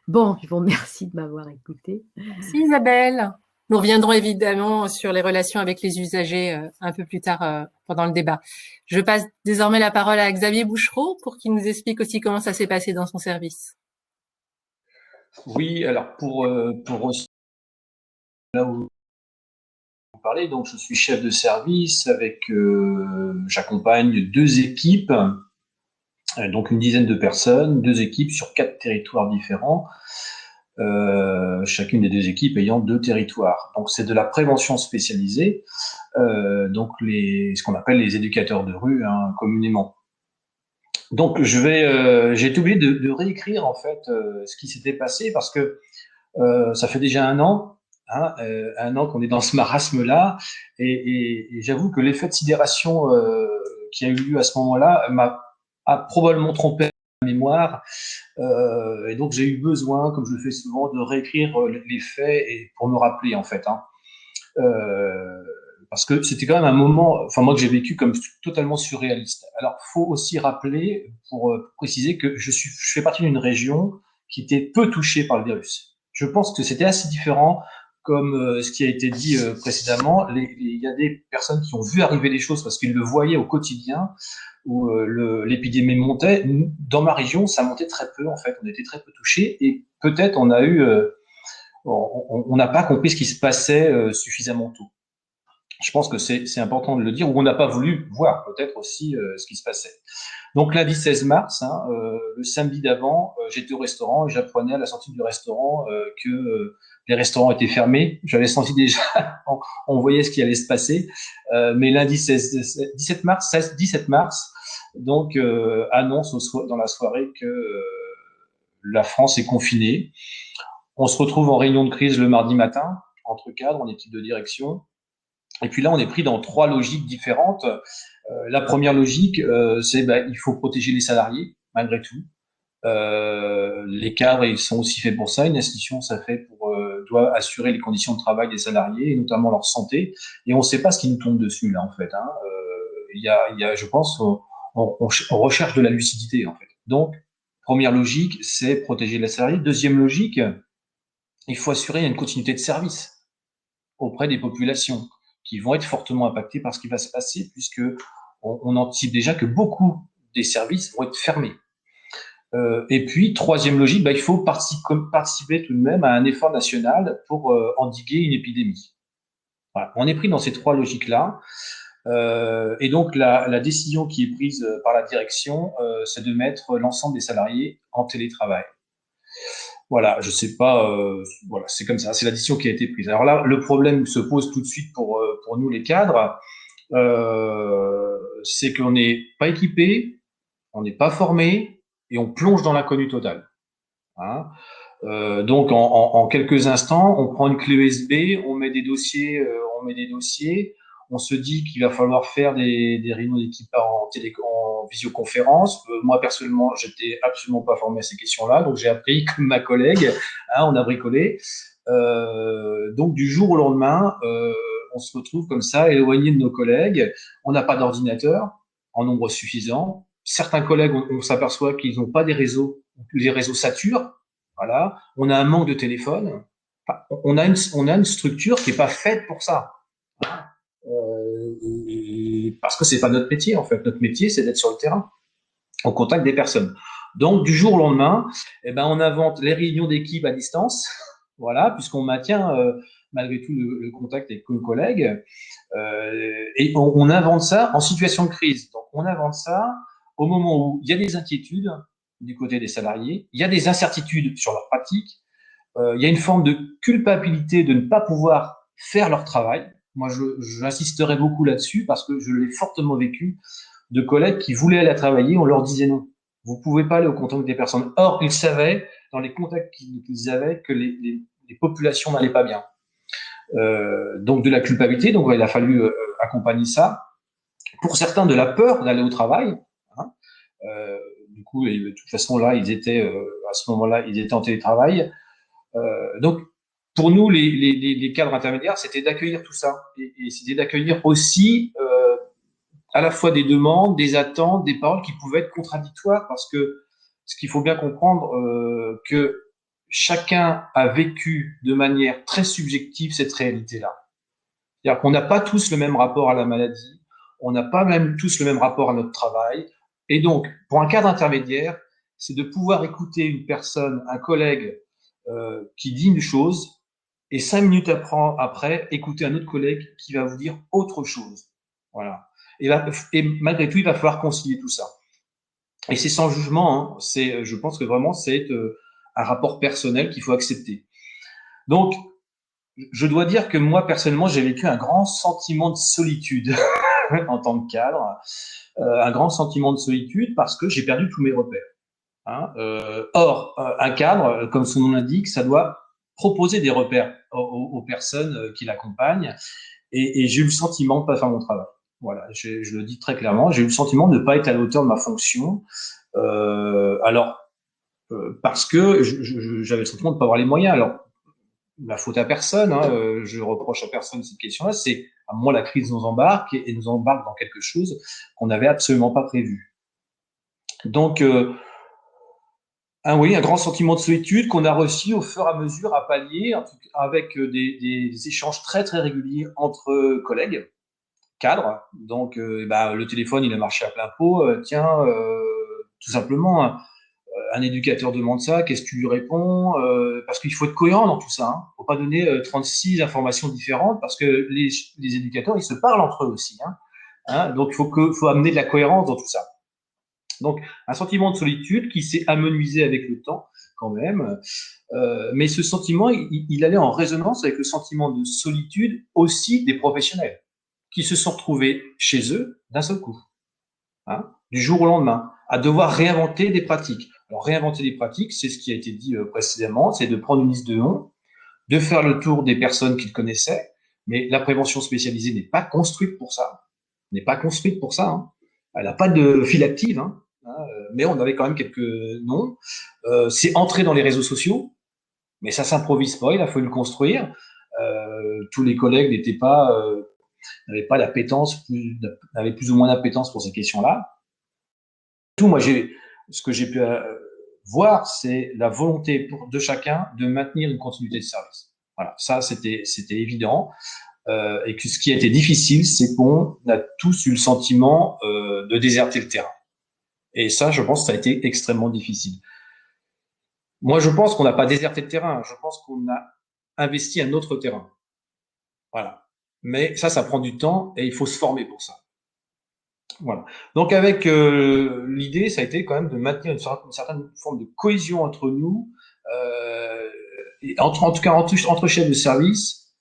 Bon, je vous remercie de m'avoir écouté. Merci Isabelle. Nous reviendrons évidemment sur les relations avec les usagers un peu plus tard pendant le débat. Je passe désormais la parole à Xavier Bouchereau pour qu'il nous explique aussi comment ça s'est passé dans son service. Oui, alors pour là où vous parlez, donc je suis chef de service avec j'accompagne 2 équipes, donc une dizaine de personnes, 2 équipes sur 4 territoires différents, chacune des 2 équipes ayant 2 territoires. Donc c'est de la prévention spécialisée, donc ce qu'on appelle les éducateurs de rue, hein, communément. Donc j'ai été obligé de réécrire en fait ce qui s'était passé parce que ça fait déjà un an, hein, 1 an qu'on est dans ce marasme-là, et j'avoue que l'effet de sidération qui a eu lieu à ce moment-là a probablement trompé la mémoire, et donc j'ai eu besoin, comme je le fais souvent, de réécrire les faits et pour me rappeler en fait, hein. Parce que c'était quand même un moment, enfin moi que j'ai vécu comme totalement surréaliste. Alors faut aussi rappeler, pour préciser que je fais partie d'une région qui était peu touchée par le virus. Je pense que c'était assez différent, comme ce qui a été dit précédemment. Il y a des personnes qui ont vu arriver les choses parce qu'ils le voyaient au quotidien, où l'épidémie montait. Dans ma région, ça montait très peu en fait. On était très peu touchés et peut-être on n'a pas compris ce qui se passait suffisamment tôt. Je pense que c'est important de le dire, ou on n'a pas voulu voir peut-être aussi ce qui se passait. Donc lundi 16 mars, hein, le samedi d'avant, j'étais au restaurant et j'apprenais à la sortie du restaurant que les restaurants étaient fermés. J'avais senti déjà, on voyait ce qui allait se passer. Mais lundi 17 mars, donc annonce dans la soirée que la France est confinée. On se retrouve en réunion de crise le mardi matin, entre cadres, en équipe de direction. Et puis là, on est pris dans 3 logiques différentes. La première logique, c'est il faut protéger les salariés, malgré tout. Les cadres, ils sont aussi faits pour ça. Une institution, doit assurer les conditions de travail des salariés, et notamment leur santé. Et on ne sait pas ce qui nous tombe dessus, là, en fait, hein. Je pense, on recherche de la lucidité, en fait. Donc, première logique, c'est protéger les salariés. Deuxième logique, il faut assurer une continuité de service auprès des populations qui vont être fortement impactées par ce qui va se passer, puisque on anticipe déjà que beaucoup des services vont être fermés. Et puis, troisième logique, il faut participer tout de même à un effort national pour endiguer une épidémie. Voilà. On est pris dans ces 3 logiques-là. Et donc, la décision qui est prise par la direction, c'est de mettre l'ensemble des salariés en télétravail. Voilà, je sais pas, voilà, c'est comme ça, c'est la décision qui a été prise. Alors là, le problème se pose tout de suite pour nous les cadres, c'est qu'on n'est pas équipé, on n'est pas formé et on plonge dans l'inconnu total. Hein. Donc en quelques instants, on prend une clé USB, on met des dossiers, on se dit qu'il va falloir faire des réunions d'équipe en visioconférence. Moi, personnellement, j'étais absolument pas formé à ces questions-là, donc j'ai appris comme ma collègue, hein, on a bricolé. Donc, du jour au lendemain, on se retrouve comme ça, éloigné de nos collègues. On n'a pas d'ordinateur en nombre suffisant. Certains collègues, on s'aperçoit qu'ils n'ont pas des réseaux, les réseaux saturent. Voilà. On a un manque de téléphone. Enfin, on a une structure qui est pas faite pour ça. Parce que c'est pas notre métier en fait. Notre métier, c'est d'être sur le terrain, au contact des personnes. Donc du jour au lendemain, on invente les réunions d'équipe à distance, voilà, puisqu'on maintient malgré tout le contact avec nos collègues, et on invente ça en situation de crise. Donc on invente ça au moment où il y a des inquiétudes du côté des salariés, il y a des incertitudes sur leur pratique, il y a une forme de culpabilité de ne pas pouvoir faire leur travail. Moi, j'insisterai beaucoup là-dessus parce que je l'ai fortement vécu, de collègues qui voulaient aller travailler, on leur disait non. Vous pouvez pas aller au contact des personnes. Or, ils savaient, dans les contacts qu'ils avaient, que les populations n'allaient pas bien. donc de la culpabilité. Donc il a fallu accompagner ça. Pour certains, de la peur d'aller au travail. Hein. Du coup, et de toute façon là, ils étaient à ce moment-là, ils étaient en télétravail. Donc pour nous, les cadres intermédiaires, c'était d'accueillir tout ça et c'était d'accueillir aussi à la fois des demandes, des attentes, des paroles qui pouvaient être contradictoires, parce que ce qu'il faut bien comprendre, que chacun a vécu de manière très subjective cette réalité-là. C'est-à-dire qu'on n'a pas tous le même rapport à la maladie, on n'a pas même tous le même rapport à notre travail, et donc pour un cadre intermédiaire, c'est de pouvoir écouter une personne, un collègue qui dit une chose, et 5 minutes après, écouter un autre collègue qui va vous dire autre chose. Voilà. Et malgré tout, il va falloir concilier tout ça. Et c'est sans jugement. Hein. Je pense que vraiment, c'est un rapport personnel qu'il faut accepter. Donc, je dois dire que moi, personnellement, j'ai vécu un grand sentiment de solitude en tant que cadre. Un grand sentiment de solitude parce que j'ai perdu tous mes repères. Hein. Or, un cadre, comme son nom l'indique, ça doit proposer des repères aux personnes qui l'accompagnent. Et j'ai eu le sentiment de ne pas faire mon travail. Voilà, je le dis très clairement, j'ai eu le sentiment de ne pas être à la hauteur de ma fonction. Parce que j'avais le sentiment de ne pas avoir les moyens. Alors, la faute à personne, hein, je reproche à personne cette question-là, c'est à moi la crise nous embarque et nous embarque dans quelque chose qu'on n'avait absolument pas prévu. Donc, oui, un grand sentiment de solitude qu'on a réussi au fur et à mesure à pallier, avec des échanges très très réguliers entre collègues, cadres. Donc, le téléphone, il a marché à plein pot. Tout simplement, un éducateur demande ça, qu'est-ce que tu lui réponds? Parce qu'il faut être cohérent dans tout ça. Hein. Faut pas donner 36 informations différentes parce que les éducateurs, ils se parlent entre eux aussi. Hein. Hein. Donc, il faut amener de la cohérence dans tout ça. Donc, un sentiment de solitude qui s'est amenuisé avec le temps, quand même. Mais ce sentiment, il allait en résonance avec le sentiment de solitude aussi des professionnels qui se sont retrouvés chez eux d'un seul coup, hein, du jour au lendemain, à devoir réinventer des pratiques. Alors, réinventer des pratiques, c'est ce qui a été dit précédemment, c'est de prendre une liste de noms, de faire le tour des personnes qu'ils connaissaient, mais la prévention spécialisée n'est pas construite pour ça. N'est pas construite pour ça. Hein. Elle n'a pas de file active, hein, mais on avait quand même quelques noms. C'est entrer dans les réseaux sociaux, mais ça s'improvise pas, il a fallu le construire. Tous les collègues n'avaient pas d'appétence, n'avaient plus ou moins d'appétence pour ces questions-là. Tout, moi, ce que j'ai pu voir, c'est la volonté de chacun de maintenir une continuité de service. Voilà, ça, c'était évident. Et que ce qui a été difficile, c'est qu'on a tous eu le sentiment de déserter le terrain. Et ça, je pense que ça a été extrêmement difficile. Moi, je pense qu'on n'a pas déserté le terrain. Je pense qu'on a investi un autre terrain. Voilà. Mais ça prend du temps et il faut se former pour ça. Voilà. Donc avec l'idée, ça a été quand même de maintenir une certaine forme de cohésion entre nous, et en tout cas entre chefs de service,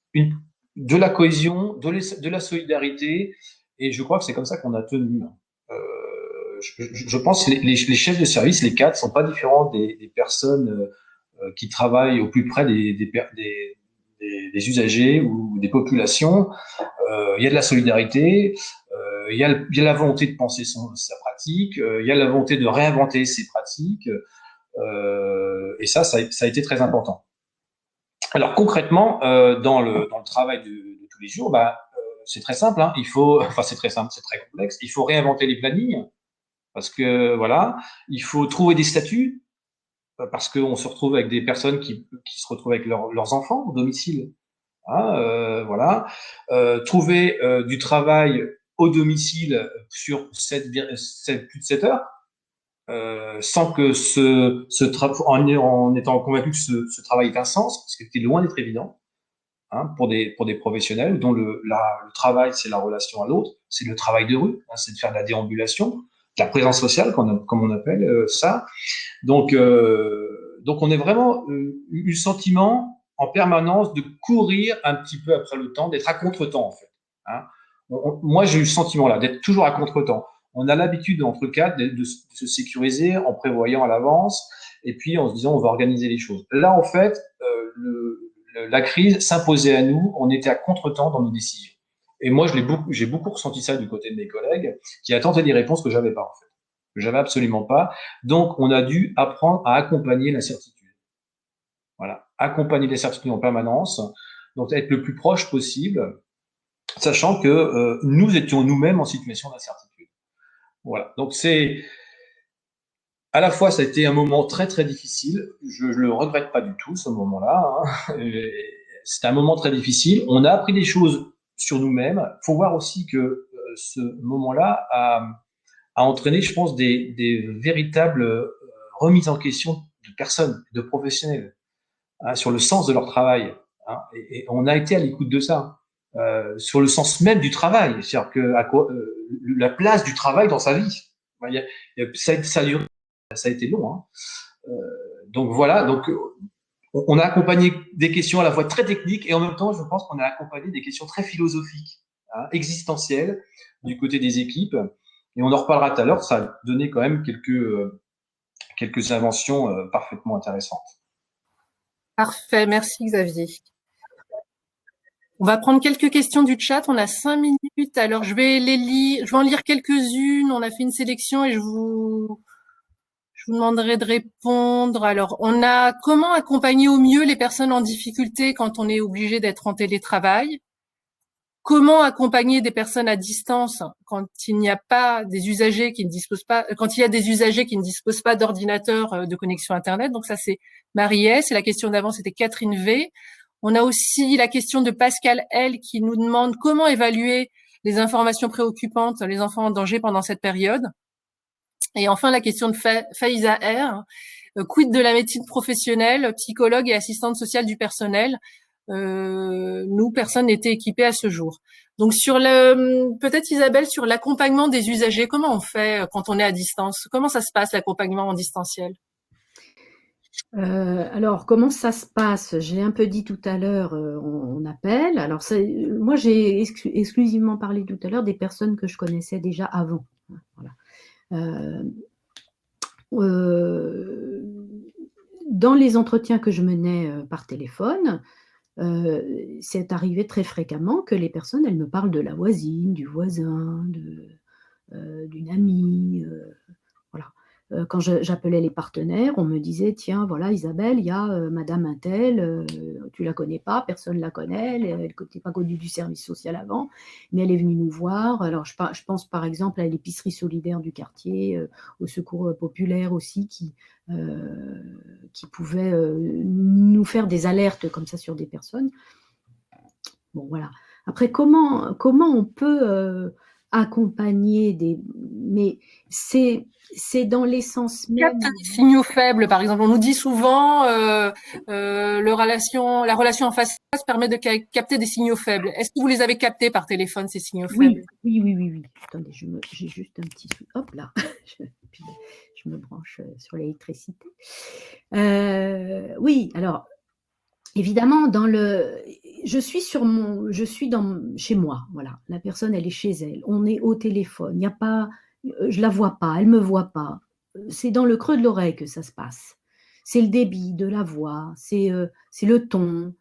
de la cohésion, de la solidarité, et je crois que c'est comme ça qu'on a tenu. Je pense que les chefs de service, les cadres, sont pas différents des personnes qui travaillent au plus près des usagers ou des populations. Il y a de la solidarité. Il y a la volonté de penser sa pratique, il y a la volonté de réinventer ses pratiques, et ça a été très important. Alors concrètement, dans le travail de tous les jours, c'est très simple. Hein, c'est très simple, c'est très complexe. Il faut réinventer les plannings parce que voilà, il faut trouver des statuts parce qu'on se retrouve avec des personnes qui se retrouvent avec leurs enfants au domicile. Hein, voilà, trouver du travail au domicile sur plus de 7 heures, sans que en étant convaincu que ce travail est un sens, parce que c'est loin d'être évident, hein, pour des professionnels dont le travail c'est la relation à l'autre, c'est le travail de rue, hein, c'est de faire de la déambulation, de la présence sociale comme on appelle ça. Donc on est vraiment eu le sentiment en permanence de courir un petit peu après le temps, d'être à contre-temps en fait. Hein. Moi, j'ai eu ce sentiment-là, d'être toujours à contre-temps. On a l'habitude, entre cadres, de se sécuriser en prévoyant à l'avance et puis en se disant on va organiser les choses. Là, en fait, la crise s'imposait à nous, on était à contretemps dans nos décisions. Et moi, j'ai beaucoup ressenti ça du côté de mes collègues, qui attendaient des réponses que j'avais pas, en fait. Que j'avais absolument pas. Donc, on a dû apprendre à accompagner l'incertitude. Voilà. Accompagner l'incertitude en permanence. Donc, être le plus proche possible, sachant que nous étions nous-mêmes en situation d'incertitude. Voilà. Donc, à la fois, ça a été un moment très, très difficile. Je le regrette pas du tout, ce moment-là, hein. C'était un moment très difficile. On a appris des choses sur nous-mêmes. Faut voir aussi que ce moment-là a entraîné, je pense, des véritables remises en question de personnes, de professionnels, hein, sur le sens de leur travail, hein. Et on a été à l'écoute de ça, sur le sens même du travail, c'est-à-dire que la place du travail dans sa vie. Ça a été long, hein. Donc voilà, donc on a accompagné des questions à la fois très techniques et en même temps, je pense qu'on a accompagné des questions très philosophiques, hein, existentielles du côté des équipes. Et on en reparlera tout à l'heure. Ça a donné quand même quelques inventions parfaitement intéressantes. Parfait, merci Xavier. On va prendre quelques questions du chat. On a 5 minutes. Alors, je vais en lire quelques-unes. On a fait une sélection et je vous demanderai de répondre. Alors, on a comment accompagner au mieux les personnes en difficulté quand on est obligé d'être en télétravail? Comment accompagner des personnes à distance quand il n'y a pas des usagers qui ne disposent pas, quand il y a des usagers qui ne disposent pas d'ordinateur de connexion Internet? Donc ça, c'est Marie-S. Et la question d'avant, c'était Catherine V. On a aussi la question de Pascal L qui nous demande comment évaluer les informations préoccupantes, les enfants en danger pendant cette période. Et enfin, la question de Faïza R. Quid de la médecine professionnelle, psychologue et assistante sociale du personnel? Nous, personne n'était équipé à ce jour. Donc peut-être Isabelle, sur l'accompagnement des usagers, comment on fait quand on est à distance? Comment ça se passe l'accompagnement en distanciel? Alors, comment ça se passe? J'ai un peu dit tout à l'heure, on appelle. Alors, moi, j'ai exclusivement parlé tout à l'heure des personnes que je connaissais déjà avant. Voilà. Dans les entretiens que je menais par téléphone, c'est arrivé très fréquemment que les personnes, elles me parlent de la voisine, du voisin, d'une amie. Voilà. Quand j'appelais les partenaires, on me disait, tiens, voilà, Isabelle, il y a Madame Untel, tu la connais pas, personne la connaît, elle n'était pas connue du service social avant, mais elle est venue nous voir. Alors, je pense par exemple à l'épicerie solidaire du quartier, au secours populaire aussi, qui pouvaient nous faire des alertes comme ça sur des personnes. Bon, voilà. Après, comment on peut accompagner mais c'est dans l'essence même. Des signaux faibles, par exemple. On nous dit souvent la relation en face à face permet de capter des signaux faibles. Est-ce que vous les avez captés par téléphone, ces signaux faibles? Oui. Attendez, j'ai juste un petit... Hop là, je me branche sur l'électricité. Oui, alors, évidemment, je suis chez moi, voilà. La personne, elle est chez elle. On est au téléphone. Il n'y a pas, je la vois pas, elle me voit pas. C'est dans le creux de l'oreille que ça se passe. C'est le débit de la voix, c'est le ton.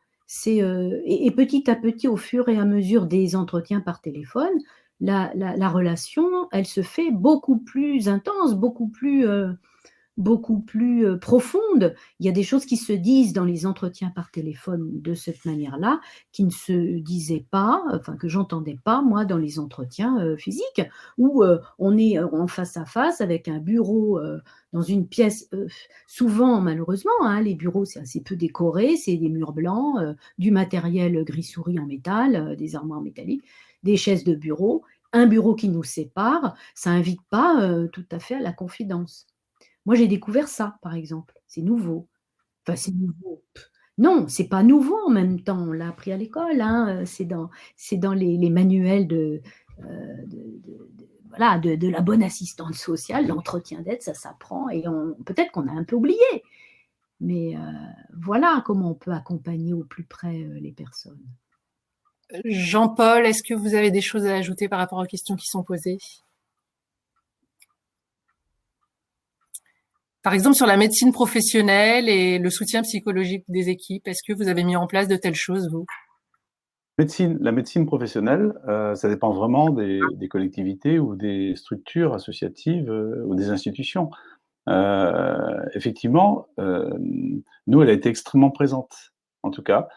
Et petit à petit, au fur et à mesure des entretiens par téléphone, la relation, elle se fait beaucoup plus intense, beaucoup plus profonde. Il y a des choses qui se disent dans les entretiens par téléphone de cette manière-là, qui ne se disaient pas, enfin que j'entendais pas moi dans les entretiens physiques, où on est en face à face avec un bureau dans une pièce, souvent malheureusement, hein, les bureaux c'est assez peu décoré, c'est des murs blancs, du matériel gris-souris en métal, des armoires métalliques, des chaises de bureau, un bureau qui nous sépare, ça invite pas tout à fait à la confidence. Moi, j'ai découvert ça, par exemple. C'est nouveau. Enfin, c'est nouveau. Non, c'est pas nouveau en même temps. On l'a appris à l'école, hein. C'est dans les manuels voilà, de la bonne assistante sociale, l'entretien d'aide, ça s'apprend et peut-être qu'on a un peu oublié. Mais voilà comment on peut accompagner au plus près les personnes. Jean-Paul, est-ce que vous avez des choses à ajouter par rapport aux questions qui sont posées? Par exemple, sur la médecine professionnelle et le soutien psychologique des équipes, est-ce que vous avez mis en place de telles choses, vous? La médecine professionnelle, ça dépend vraiment des collectivités ou des structures associatives ou des institutions. Effectivement, nous, elle a été extrêmement présente, en tout cas,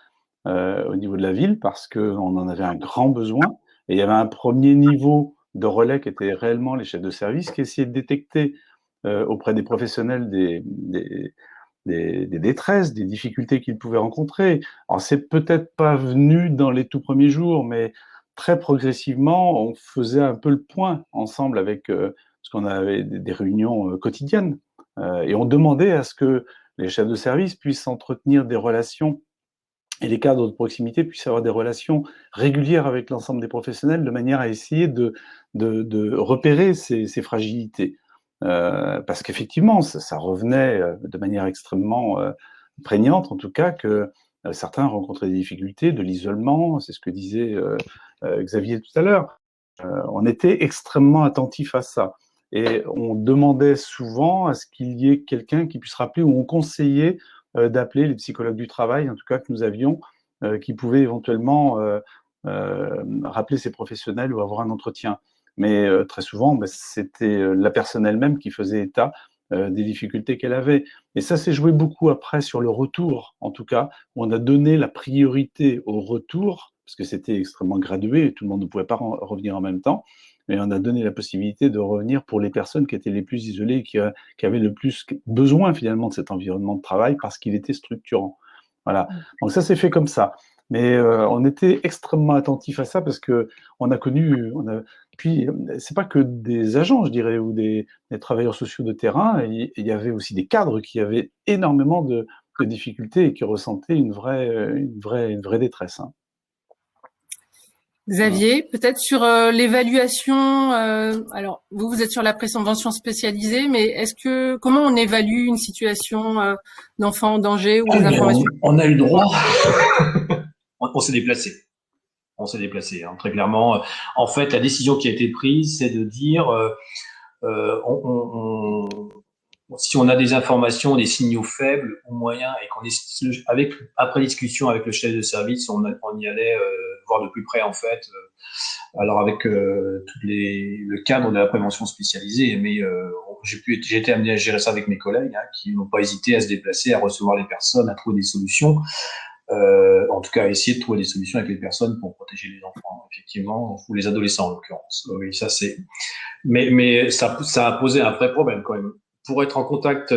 au niveau de la ville, parce qu'on en avait un grand besoin. Et il y avait un premier niveau de relais qui était réellement les chefs de service, qui essayaient de détecter auprès des professionnels des détresses, des difficultés qu'ils pouvaient rencontrer. Alors, c'est peut-être pas venu dans les tout premiers jours, mais très progressivement, on faisait un peu le point ensemble avec, parce qu'on avait des réunions quotidiennes, et on demandait à ce que les chefs de service puissent entretenir des relations et les cadres de proximité puissent avoir des relations régulières avec l'ensemble des professionnels de manière à essayer de repérer ces fragilités. Parce qu'effectivement, ça revenait de manière extrêmement prégnante, en tout cas, que certains rencontraient des difficultés, de l'isolement, c'est ce que disait Xavier tout à l'heure. On était extrêmement attentif à ça. Et on demandait souvent à ce qu'il y ait quelqu'un qui puisse rappeler, ou on conseillait d'appeler les psychologues du travail, en tout cas que nous avions, qui pouvaient éventuellement rappeler ces professionnels ou avoir un entretien. Mais très souvent, c'était la personne elle-même qui faisait état des difficultés qu'elle avait. Et ça s'est joué beaucoup après sur le retour, en tout cas, où on a donné la priorité au retour, parce que c'était extrêmement gradué, tout le monde ne pouvait pas revenir en même temps, mais on a donné la possibilité de revenir pour les personnes qui étaient les plus isolées, qui avaient le plus besoin finalement de cet environnement de travail parce qu'il était structurant. Voilà. Donc ça s'est fait comme ça. Mais on était extrêmement attentifs à ça parce que on a connu, puis c'est pas que des agents, je dirais, ou des travailleurs sociaux de terrain. Il y avait aussi des cadres qui avaient énormément de difficultés et qui ressentaient une vraie détresse. Hein. Xavier, peut-être sur l'évaluation. Alors, vous êtes sur la prévention spécialisée, mais comment on évalue une situation d'enfant en danger ou des informations? On a eu le droit. On s'est déplacé. On s'est déplacé, hein, très clairement. En fait, la décision qui a été prise, c'est de dire, si on a des informations, des signaux faibles ou moyens, et qu'on est après discussion avec le chef de service, on y allait voir de plus près en fait. Alors avec le cadre de la prévention spécialisée, mais j'ai été amené à gérer ça avec mes collègues qui n'ont pas hésité à se déplacer, à recevoir les personnes, à trouver des solutions. En tout cas, essayer de trouver des solutions avec les personnes pour protéger les enfants, effectivement, ou les adolescents en l'occurrence. Oui, ça c'est. Mais ça a posé un vrai problème quand même. Pour être en contact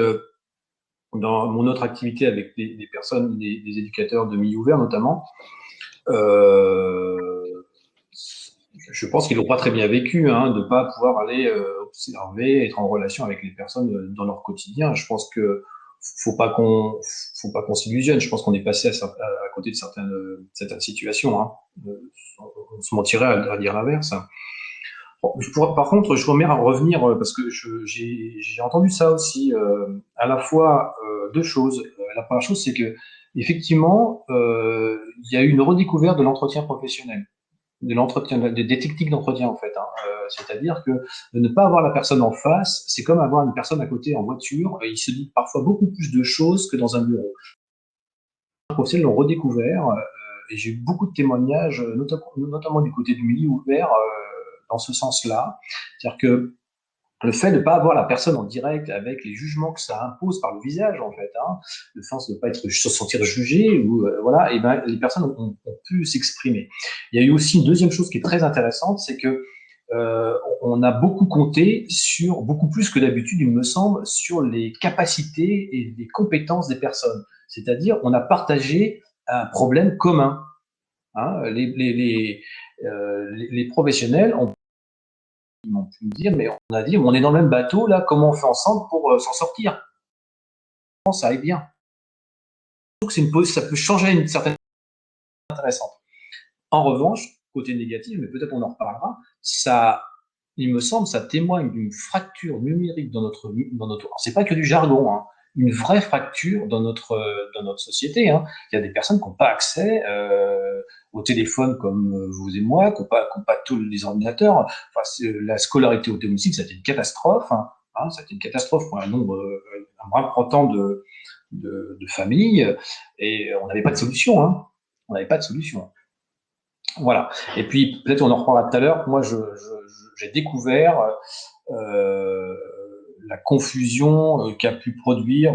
dans mon autre activité avec des personnes, des éducateurs de milieu ouvert notamment, je pense qu'ils n'ont pas très bien vécu de ne pas pouvoir aller observer, être en relation avec les personnes dans leur quotidien. Je pense que faut pas qu'on s'illusionne. Je pense qu'on est passé à côté de certaines situations. On se mentirait à dire l'inverse. Par contre, je voudrais revenir parce que j'ai entendu ça aussi. À la fois deux choses. La première chose, c'est que effectivement, il y a eu une redécouverte de l'entretien professionnel, des techniques d'entretien en fait. C'est-à-dire que de ne pas avoir la personne en face, c'est comme avoir une personne à côté en voiture. Et il se dit parfois beaucoup plus de choses que dans un bureau. Les professionnels l'ont redécouvert et j'ai eu beaucoup de témoignages, notamment du côté du milieu ouvert, dans ce sens-là. C'est-à-dire que le fait de ne pas avoir la personne en direct avec les jugements que ça impose par le visage, en fait, le fait de ne pas se sentir jugé, ou voilà, et ben les personnes ont pu s'exprimer. Il y a eu aussi une deuxième chose qui est très intéressante, c'est que on a beaucoup compté sur, beaucoup plus que d'habitude, il me semble, sur les capacités et les compétences des personnes. C'est-à-dire, on a partagé un problème commun. Les professionnels m'ont pu me dire, mais on a dit, on est dans le même bateau, là, comment on fait ensemble pour s'en sortir? Ça aille bien. Donc, ça peut changer une certaine intéressante. En revanche, côté négatif, mais peut-être on en reparlera, ça, il me semble, ça témoigne d'une fracture numérique dans notre, c'est pas que du jargon, une vraie fracture dans notre société. Il y a des personnes qui n'ont pas accès au téléphone comme vous et moi, qui n'ont pas tous les ordinateurs. Enfin, la scolarité au domicile, c'était une catastrophe. Hein, c'était une catastrophe pour un bras important de familles, et on n'avait pas de solution. Hein. On n'avait pas de solution. Voilà. Et puis, peut-être on en reparlera tout à l'heure. Moi, j'ai découvert la confusion qu'a pu produire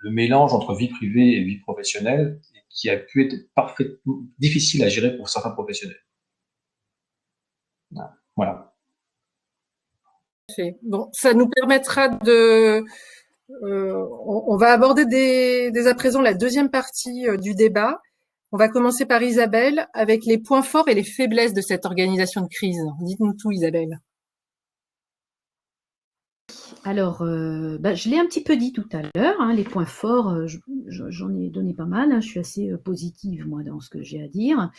le mélange entre vie privée et vie professionnelle, et qui a pu être parfaitement difficile à gérer pour certains professionnels. Voilà. Bon, ça nous permettra de... on va aborder dès à présent la deuxième partie du débat. On va commencer par Isabelle avec les points forts et les faiblesses de cette organisation de crise. Dites-nous tout, Isabelle. Alors, je l'ai un petit peu dit tout à l'heure, hein, les points forts, j'en ai donné pas mal, hein, je suis assez positive, moi, dans ce que j'ai à dire.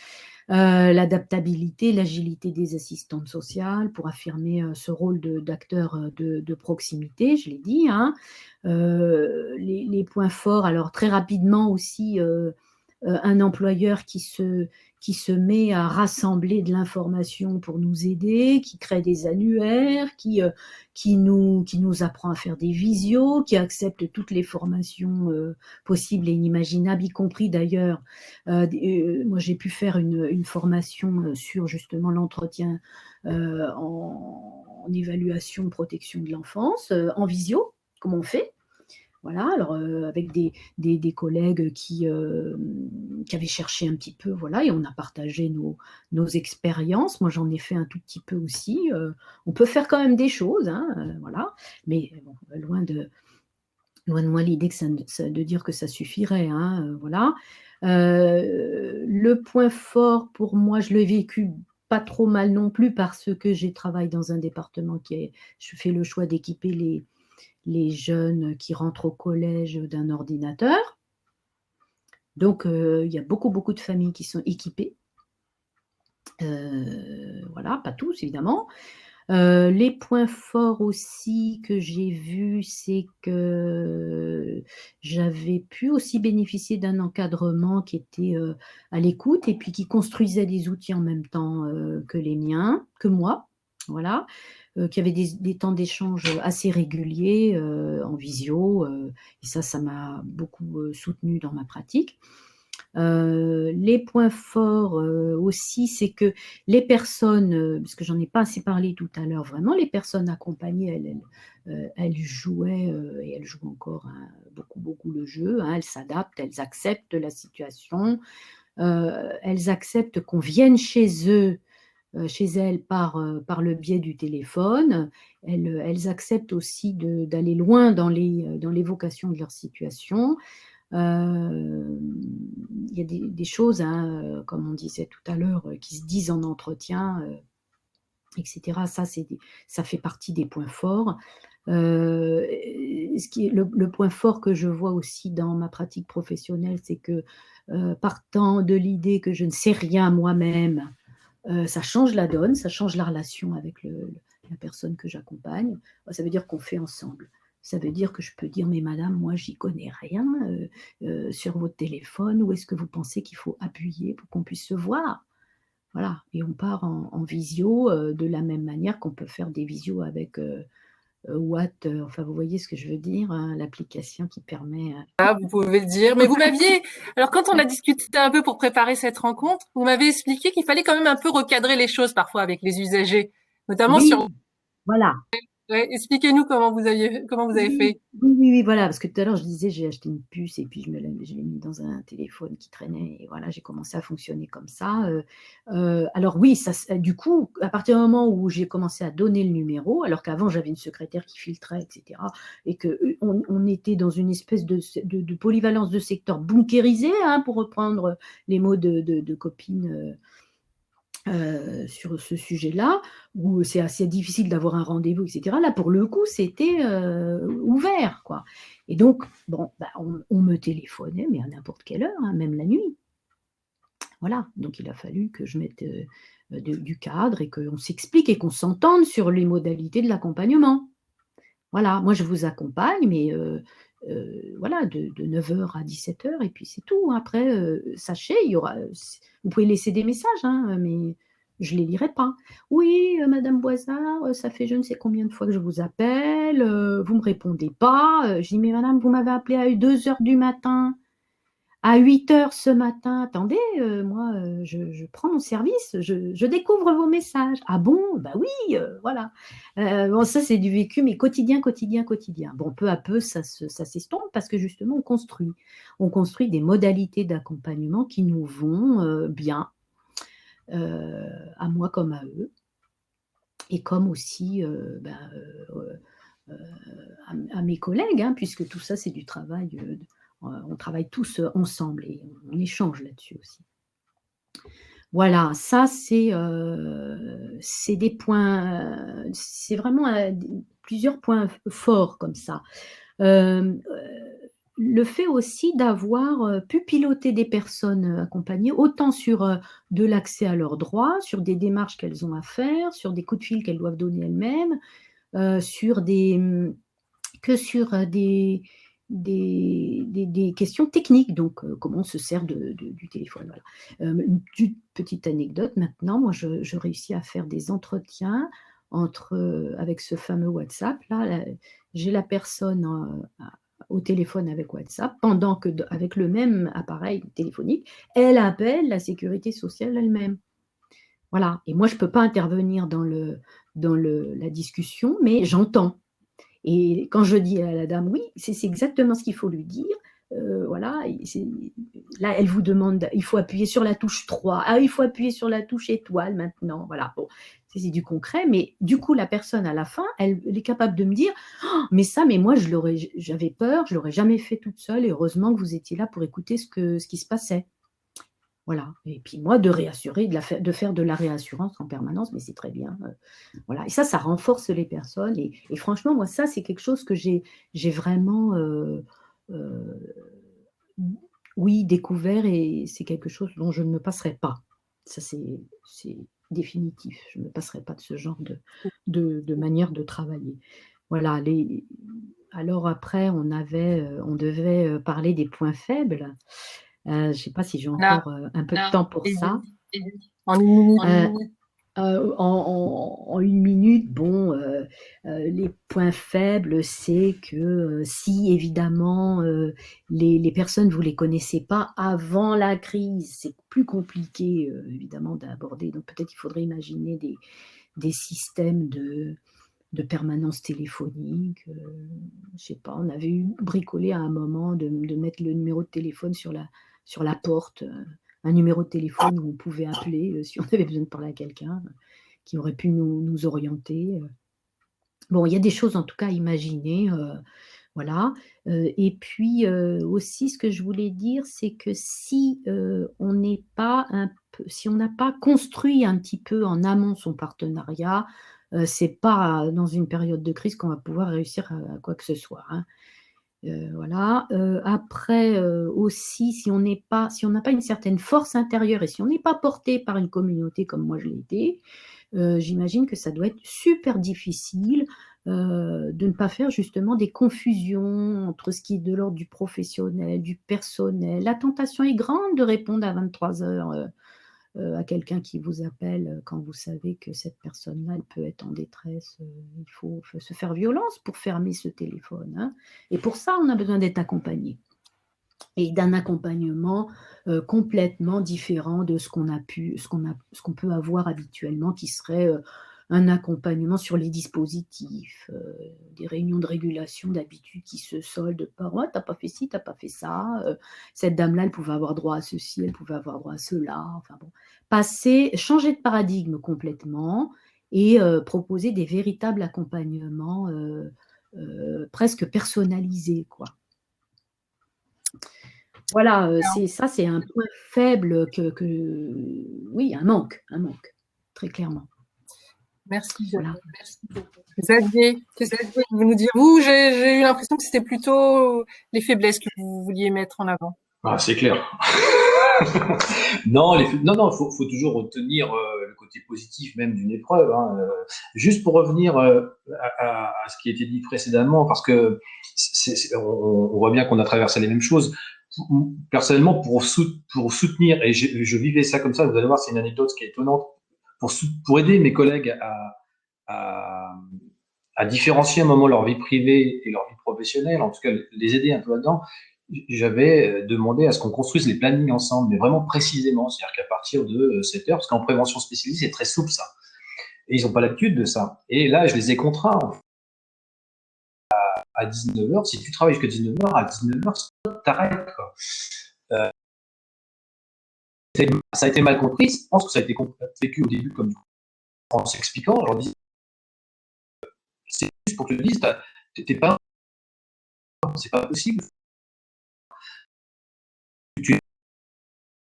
L'adaptabilité, l'agilité des assistantes sociales pour affirmer ce rôle d'acteur de proximité, je l'ai dit. Hein. Les points forts, alors très rapidement aussi, un employeur qui se met à rassembler de l'information pour nous aider, qui crée des annuaires, qui nous apprend à faire des visios, qui accepte toutes les formations possibles et inimaginables, y compris d'ailleurs, moi j'ai pu faire une formation sur justement l'entretien en évaluation protection de l'enfance, en visio, comment on fait. Voilà, alors avec des collègues qui avaient cherché un petit peu, voilà, et on a partagé nos expériences. Moi, j'en ai fait un tout petit peu aussi. On peut faire quand même des choses, hein, voilà, mais bon, loin de moi l'idée de dire que ça suffirait, hein, voilà. Le point fort pour moi, je l'ai vécu pas trop mal non plus parce que j'ai travaillé dans un département je fais le choix d'équiper les jeunes qui rentrent au collège d'un ordinateur. Donc, il y a beaucoup de familles qui sont équipées. Voilà, pas tous, évidemment. Les points forts aussi que j'ai vus, c'est que j'avais pu aussi bénéficier d'un encadrement qui était à l'écoute et puis qui construisait des outils en même temps que moi. Voilà. Qui avait des temps d'échange assez réguliers en visio, et ça m'a beaucoup soutenue dans ma pratique. Les points forts aussi, c'est que les personnes, parce que j'en ai pas assez parlé tout à l'heure, vraiment, les personnes accompagnées, elles jouaient et elles jouent encore hein, beaucoup le jeu, hein, elles s'adaptent, elles acceptent la situation, elles acceptent qu'on vienne chez elles par le biais du téléphone. Elles acceptent aussi d'aller loin dans l'évocation de leur situation. Il y a des choses, hein, comme on disait tout à l'heure, qui se disent en entretien, etc. Ça fait partie des points forts. Le point fort que je vois aussi dans ma pratique professionnelle, c'est que partant de l'idée que je ne sais rien moi-même, ça change la donne, ça change la relation avec la personne que j'accompagne. Ça veut dire qu'on fait ensemble. Ça veut dire que je peux dire, mais madame, moi, j'y connais rien sur votre téléphone. Où est-ce que vous pensez qu'il faut appuyer pour qu'on puisse se voir? Voilà. Et on part en visio de la même manière qu'on peut faire des visios avec Watt. Enfin, vous voyez ce que je veux dire, hein, l'application qui permet... Ah, vous pouvez le dire. Mais vous m'aviez... Alors, quand on a discuté un peu pour préparer cette rencontre, vous m'avez expliqué qu'il fallait quand même un peu recadrer les choses parfois avec les usagers, notamment Oui, sur... voilà. Ouais, expliquez-nous comment vous avez fait. Oui, voilà, parce que tout à l'heure, je disais, j'ai acheté une puce et puis je l'ai mis dans un téléphone qui traînait et voilà, j'ai commencé à fonctionner comme ça. Alors oui, du coup, à partir du moment où j'ai commencé à donner le numéro, alors qu'avant, j'avais une secrétaire qui filtrait, etc., et qu'on était dans une espèce de polyvalence de secteur bunkérisé, hein, pour reprendre les mots de copines sur ce sujet-là, où c'est assez difficile d'avoir un rendez-vous, etc. Là, pour le coup, c'était ouvert, quoi. Et donc, bon, on me téléphonait, mais à n'importe quelle heure, hein, même la nuit. Voilà, donc il a fallu que je mette du cadre et qu'on s'explique et qu'on s'entende sur les modalités de l'accompagnement. Voilà, moi je vous accompagne, mais voilà, de 9h à 17h, et puis c'est tout. Après, sachez, vous pouvez laisser des messages, hein, mais je les lirai pas. Oui, Madame Boisard, ça fait je ne sais combien de fois que je vous appelle, vous me répondez pas. Je dis mais Madame, vous m'avez appelé à 2 heures du matin, à 8 heures ce matin. Attendez, moi, je prends mon service, je découvre vos messages. Ah bon? Bah oui, voilà. Bon, ça c'est du vécu, mais quotidien, quotidien, quotidien. Bon, peu à peu, ça s'estompe parce que justement, on construit des modalités d'accompagnement qui nous vont bien. À moi comme à eux, et comme aussi à mes collègues, hein, puisque tout ça c'est du travail, on travaille tous ensemble et on échange là-dessus aussi. Voilà, ça c'est des points, c'est vraiment plusieurs points forts comme ça. Le fait aussi d'avoir pu piloter des personnes accompagnées, autant sur de l'accès à leurs droits, sur des démarches qu'elles ont à faire, sur des coups de fil qu'elles doivent donner elles-mêmes, sur que sur des questions techniques, donc comment on se sert du téléphone. Voilà. Une petite anecdote maintenant, moi je réussis à faire des entretiens avec ce fameux WhatsApp. Là, j'ai la personne au téléphone avec WhatsApp, pendant que avec le même appareil téléphonique, elle appelle la sécurité sociale elle-même. Voilà. Et moi, je ne peux pas intervenir dans la discussion, mais j'entends. Et quand je dis à la dame, oui, c'est exactement ce qu'il faut lui dire. Voilà, là, elle vous demande, il faut appuyer sur la touche 3. Ah, il faut appuyer sur la touche étoile maintenant. Voilà, bon, c'est du concret, mais du coup, la personne, à la fin, elle est capable de me dire, oh, mais moi, j'avais peur, je ne l'aurais jamais fait toute seule, et heureusement que vous étiez là pour écouter ce qui se passait. Voilà. Et puis moi, de réassurer, de faire de la réassurance en permanence, mais c'est très bien. Voilà. Et ça renforce les personnes. Et franchement, moi, ça, c'est quelque chose que j'ai vraiment, oui, découvert, et c'est quelque chose dont je ne me passerai pas. Ça, c'est définitif. Je ne me passerai pas de ce genre de manière de travailler. Voilà. Alors après, on devait parler des points faibles. Je ne sais pas si j'ai encore un peu de temps pour ça. En une minute. En une minute, bon, les points faibles, c'est que si évidemment les personnes, vous ne les connaissez pas avant la crise, c'est plus compliqué évidemment d'aborder. Donc peut-être il faudrait imaginer des systèmes de permanence téléphonique. Je ne sais pas, on avait bricolé à un moment de mettre le numéro de téléphone sur la porte, un numéro de téléphone où on pouvait appeler si on avait besoin de parler à quelqu'un, qui aurait pu nous orienter. Bon, il y a des choses en tout cas à imaginer, voilà. Et puis aussi, ce que je voulais dire, c'est que si on n'a pas construit un petit peu en amont son partenariat, c'est pas dans une période de crise qu'on va pouvoir réussir à quoi que ce soit, hein. Voilà. Après, aussi, si on n'a pas une certaine force intérieure, et si on n'est pas porté par une communauté comme moi je l'ai été, j'imagine que ça doit être super difficile de ne pas faire justement des confusions entre ce qui est de l'ordre du professionnel, du personnel. La tentation est grande de répondre à 23 heures à quelqu'un qui vous appelle quand vous savez que cette personne-là, elle peut être en détresse. Il faut se faire violence pour fermer ce téléphone, hein. Et pour ça, on a besoin d'être accompagné. Et d'un accompagnement complètement différent de ce qu'on peut avoir habituellement, qui serait un accompagnement sur les dispositifs, des réunions de régulation d'habitude qui se soldent par « t'as pas fait ci, t'as pas fait ça, cette dame-là, elle pouvait avoir droit à ceci, elle pouvait avoir droit à cela ». Enfin bon, changer de paradigme complètement et proposer des véritables accompagnements presque personnalisés, quoi. Voilà, c'est un point faible oui, un manque, très clairement. Merci. Voilà. Xavier, qu'est-ce que vous pouvez nous dire? Vous, j'ai eu l'impression que c'était plutôt les faiblesses que vous vouliez mettre en avant. Ah, c'est clair. Non, faut toujours retenir le côté positif même d'une épreuve, hein. Juste pour revenir à ce qui a été dit précédemment, parce que on voit bien qu'on a traversé les mêmes choses. Personnellement, pour soutenir, et je vivais ça comme ça, vous allez voir, c'est une anecdote qui est étonnante. pour aider mes collègues à différencier un moment leur vie privée et leur vie professionnelle, en tout cas les aider un peu là-dedans, j'avais demandé à ce qu'on construise les plannings ensemble, mais vraiment précisément, c'est-à-dire qu'à partir de 7 heures, parce qu'en prévention spécialisée, c'est très souple ça, et ils n'ont pas l'habitude de ça. Et là, je les ai contraints à 19 heures. Si tu travailles jusqu'à 19 heures, à 19 heures, t'arrêtes, quoi. Ça a été mal compris. Je pense que ça a été vécu au début comme en s'expliquant. Je leur dis, c'est juste pour que je te dise, t'es pas, c'est pas possible.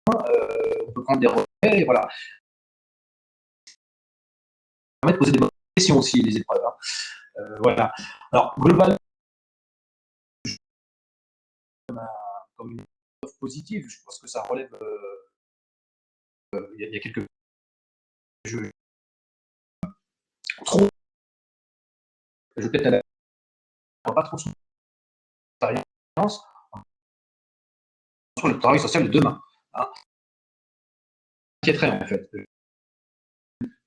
On peut prendre des relais, et voilà. Ça permet de poser des bonnes questions aussi, les épreuves. Voilà. Alors, globalement, comme une épreuve positive, je pense que ça relève. Il y a quelques jeux trop. Je vais peut-être aller pas trop sur l'expérience sur le travail social de demain. Hein. Inquiéterait en fait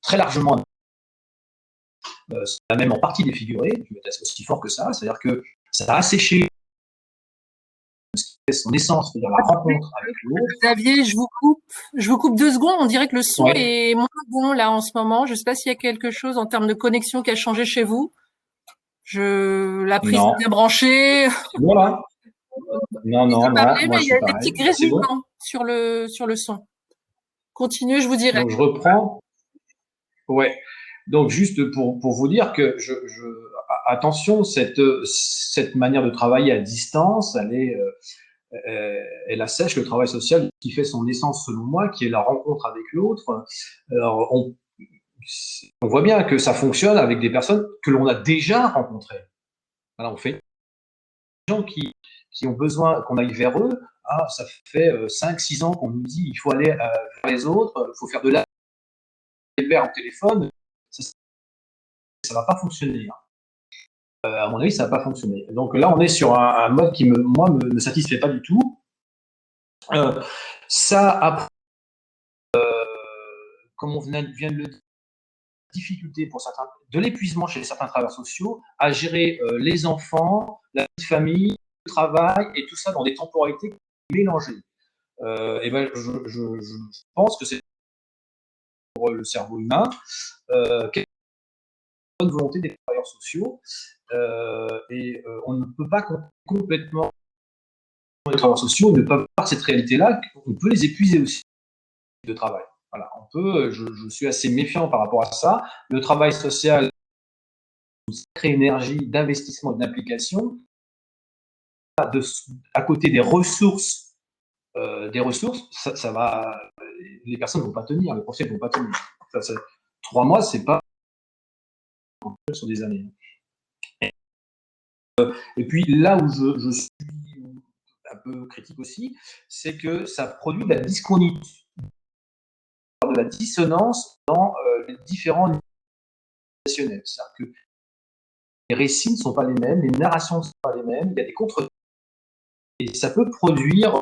très largement, ça a même en partie défiguré, c'est aussi fort que ça, c'est-à-dire que ça a asséché son essence, c'est-à-dire la rencontre avec l'autre. Xavier, je vous coupe 2 secondes. On dirait que le son est moins bon là en ce moment. Je ne sais pas s'il y a quelque chose en termes de connexion qui a changé chez vous. La prise est bien branchée. Voilà. Non, moi, mais il y a des petits grésillements bon. sur le son. Continuez, je vous dirai. Donc je reprends. Ouais. Donc juste pour vous dire que attention, cette manière de travailler à distance, elle assèche le travail social qui fait son essence selon moi, qui est la rencontre avec l'autre. Alors on voit bien que ça fonctionne avec des personnes que l'on a déjà rencontrées. Voilà, on fait des gens qui ont besoin qu'on aille vers eux. Ah, ça fait 5-6 ans qu'on nous dit il faut aller vers les autres, il faut faire de la en téléphone. Ça va pas fonctionner. À mon avis, ça va pas fonctionner. Donc là, on est sur un mode qui me satisfait pas du tout. Ça après, comme on vient de le dire, difficulté pour certains, de l'épuisement chez certains travailleurs sociaux à gérer les enfants, la vie de famille, le travail et tout ça dans des temporalités mélangées. Et ben, je pense que c'est pour le cerveau humain, bonne volonté des travailleurs sociaux, on ne peut pas complètement les travailleurs sociaux ne peuvent pas cette réalité-là, on peut les épuiser aussi de travail. Voilà, on peut. Je suis assez méfiant par rapport à ça. Le travail social, une sacrée énergie d'investissement et d'implication, à côté des ressources, ça va. Les personnes ne vont pas tenir, les professionnels ne vont pas tenir. 3 mois, c'est pas sur des années. Et puis là où je suis un peu critique aussi, c'est que ça produit de la discontinuité, de la dissonance dans les différents niveaux relationnels. C'est-à-dire que les récits ne sont pas les mêmes, les narrations ne sont pas les mêmes, il y a des contre. Et ça peut produire,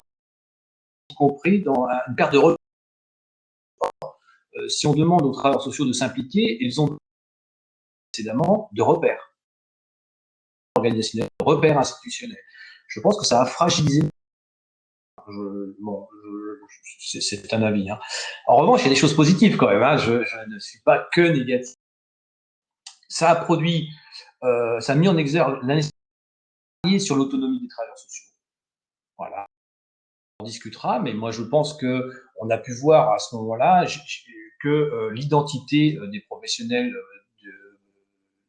y compris dans une perte de repères. Si on demande aux travailleurs sociaux de s'impliquer, ils ont précédemment de repères organisationnels, de repères institutionnels. Je pense que ça a fragilisé. C'est un avis. Hein. En revanche, il y a des choses positives quand même. Hein. Je ne suis pas que négatif. Ça a produit, ça a mis en exergue la nécessité sur l'autonomie des travailleurs sociaux. Voilà. On discutera, mais moi je pense que on a pu voir à ce moment-là que l'identité des professionnels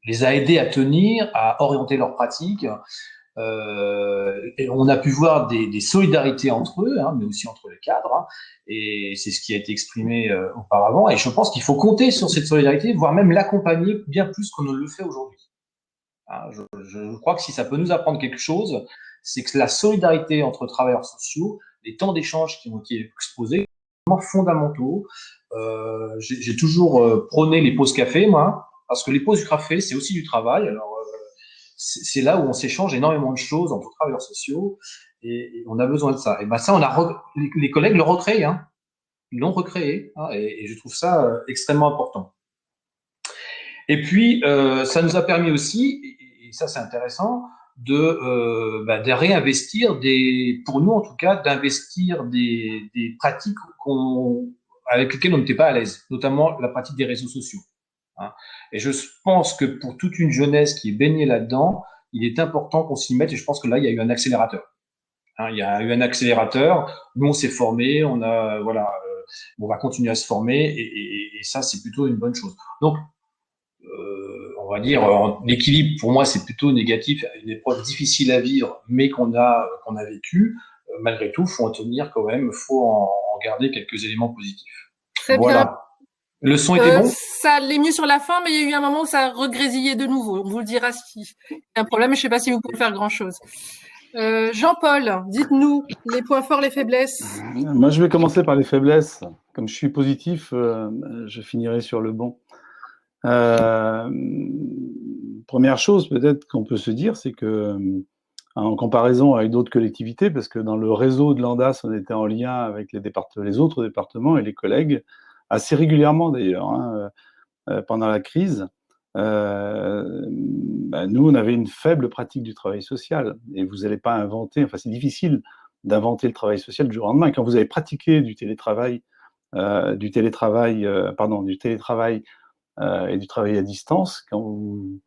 les a aidés à tenir, à orienter leurs pratiques. Et on a pu voir des solidarités entre eux, hein, mais aussi entre les cadres, hein, et c'est ce qui a été exprimé auparavant. Et je pense qu'il faut compter sur cette solidarité, voire même l'accompagner bien plus qu'on ne le fait aujourd'hui. Hein, je crois que si ça peut nous apprendre quelque chose, c'est que la solidarité entre travailleurs sociaux, les temps d'échange qui ont été exposés, sont fondamentaux. J'ai toujours prôné les pauses café, moi, parce que les pauses du café, c'est aussi du travail. Alors, c'est là où on s'échange énormément de choses entre travailleurs sociaux et on a besoin de ça. Et ben ça, les collègues le recréent. Hein. ils l'ont recréé, hein, et je trouve ça extrêmement important. Et puis, ça nous a permis aussi, et ça c'est intéressant, de réinvestir pour nous en tout cas, d'investir des pratiques avec lesquelles on n'était pas à l'aise, notamment la pratique des réseaux sociaux. Hein. Et je pense que pour toute une jeunesse qui est baignée là-dedans, il est important qu'on s'y mette, et je pense que là, il y a eu un accélérateur. Hein, il y a eu un accélérateur. Nous, on s'est formé, on va continuer à se former, et ça, c'est plutôt une bonne chose. Donc, on va dire, l'équilibre, pour moi, c'est plutôt négatif, une épreuve difficile à vivre, mais qu'on a vécu. Malgré tout, faut en tenir quand même, faut en garder quelques éléments positifs. Très bien. Voilà. Le son était bon? Ça allait mieux sur la fin, mais il y a eu un moment où ça regrésillait de nouveau. On vous le dira s'il y a un problème, mais je ne sais pas si vous pouvez faire grand-chose. Jean-Paul, dites-nous les points forts, les faiblesses. Moi, je vais commencer par les faiblesses. Comme je suis positif, je finirai sur le bon. Première chose peut-être qu'on peut se dire, c'est que en comparaison avec d'autres collectivités, parce que dans le réseau de l'ANDAS, on était en lien avec les autres départements et les collègues, assez régulièrement d'ailleurs, hein, pendant la crise, nous, on avait une faible pratique du travail social. Et vous n'allez pas inventer, enfin c'est difficile d'inventer le travail social du jour au lendemain. Quand vous avez pratiqué du télétravail et du travail à distance, quand vous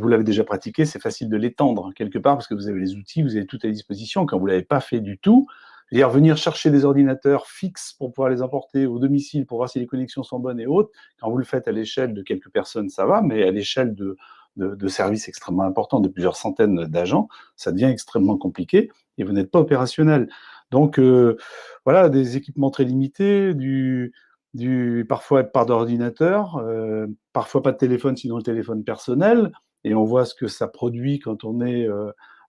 l'avez déjà pratiqué, c'est facile de l'étendre quelque part parce que vous avez les outils, vous avez tout à disposition. Quand vous l'avez pas fait du tout, c'est-à-dire venir chercher des ordinateurs fixes pour pouvoir les emporter au domicile pour voir si les connexions sont bonnes et autres, quand vous le faites à l'échelle de quelques personnes, ça va, mais à l'échelle de services extrêmement importants, de plusieurs centaines d'agents, ça devient extrêmement compliqué et vous n'êtes pas opérationnel. Donc, voilà, des équipements très limités, parfois pas d'ordinateur, parfois pas de téléphone, sinon le téléphone personnel, et on voit ce que ça produit quand on est,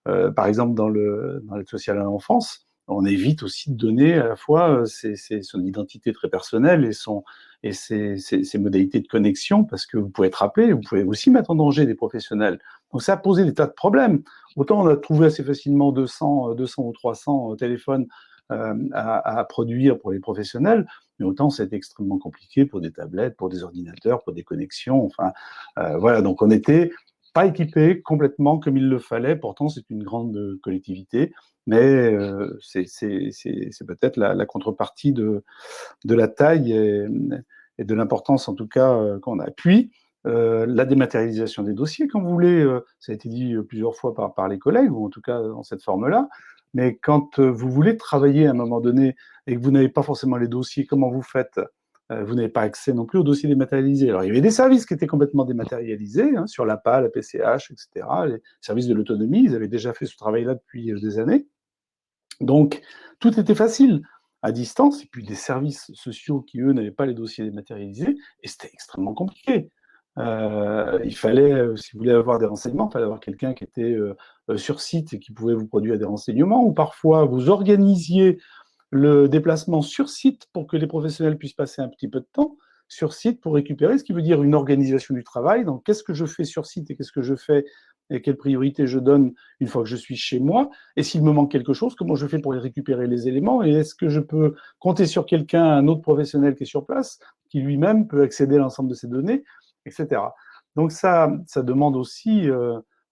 par exemple, dans l'aide sociale à l'enfance. On évite aussi de donner à la fois son identité très personnelle et ses modalités de connexion, parce que vous pouvez être appelé, vous pouvez aussi mettre en danger des professionnels. Donc ça a posé des tas de problèmes. Autant on a trouvé assez facilement 200 ou 300 téléphones à produire pour les professionnels, mais autant c'est extrêmement compliqué pour des tablettes, pour des ordinateurs, pour des connexions. Enfin, voilà, donc on n'était pas équipé complètement comme il le fallait. Pourtant, c'est une grande collectivité, mais c'est peut-être la contrepartie de la taille et de l'importance, en tout cas, qu'on a. Puis, la dématérialisation des dossiers, quand vous voulez, ça a été dit plusieurs fois par les collègues, ou en tout cas dans cette forme-là, mais quand vous voulez travailler à un moment donné et que vous n'avez pas forcément les dossiers, comment vous faites? Vous n'avez pas accès non plus aux dossiers dématérialisés. Alors, il y avait des services qui étaient complètement dématérialisés, hein, sur l'APA, la PCH, etc., les services de l'autonomie, ils avaient déjà fait ce travail-là depuis des années. Donc, tout était facile à distance, et puis des services sociaux qui, eux, n'avaient pas les dossiers dématérialisés, et c'était extrêmement compliqué. Il fallait, si vous voulez avoir des renseignements, il fallait avoir quelqu'un qui était sur site et qui pouvait vous produire des renseignements, ou parfois vous organisiez le déplacement sur site pour que les professionnels puissent passer un petit peu de temps sur site pour récupérer, ce qui veut dire une organisation du travail. Donc, qu'est-ce que je fais sur site et qu'est-ce que je fais et quelle priorité je donne une fois que je suis chez moi? Et s'il me manque quelque chose, comment je fais pour récupérer les éléments? Et est-ce que je peux compter sur quelqu'un, un autre professionnel qui est sur place, qui lui-même peut accéder à l'ensemble de ces données, etc. Donc, ça demande aussi...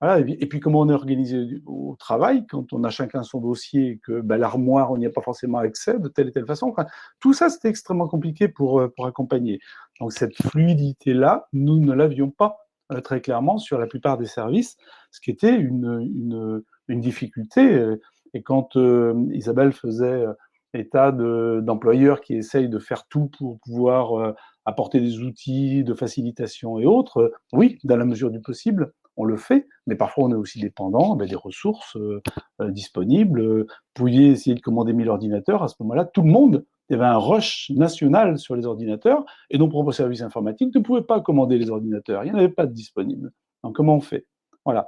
voilà, et puis comment on est organisé au travail, quand on a chacun son dossier et que l'armoire, on n'y a pas forcément accès de telle et telle façon. Enfin, tout ça, c'était extrêmement compliqué pour accompagner. Donc cette fluidité-là, nous ne l'avions pas très clairement sur la plupart des services, ce qui était une difficulté. Et quand Isabelle faisait état d'employeurs qui essayent de faire tout pour pouvoir apporter des outils de facilitation et autres, oui, dans la mesure du possible, on le fait, mais parfois on est aussi dépendant des ressources disponibles. Vous pouviez essayer de commander 1000 ordinateurs, à ce moment-là, tout le monde, il y avait un rush national sur les ordinateurs, et nos propres services informatiques ne pouvaient pas commander les ordinateurs, il n'y en avait pas de disponibles. Donc comment on fait? Voilà.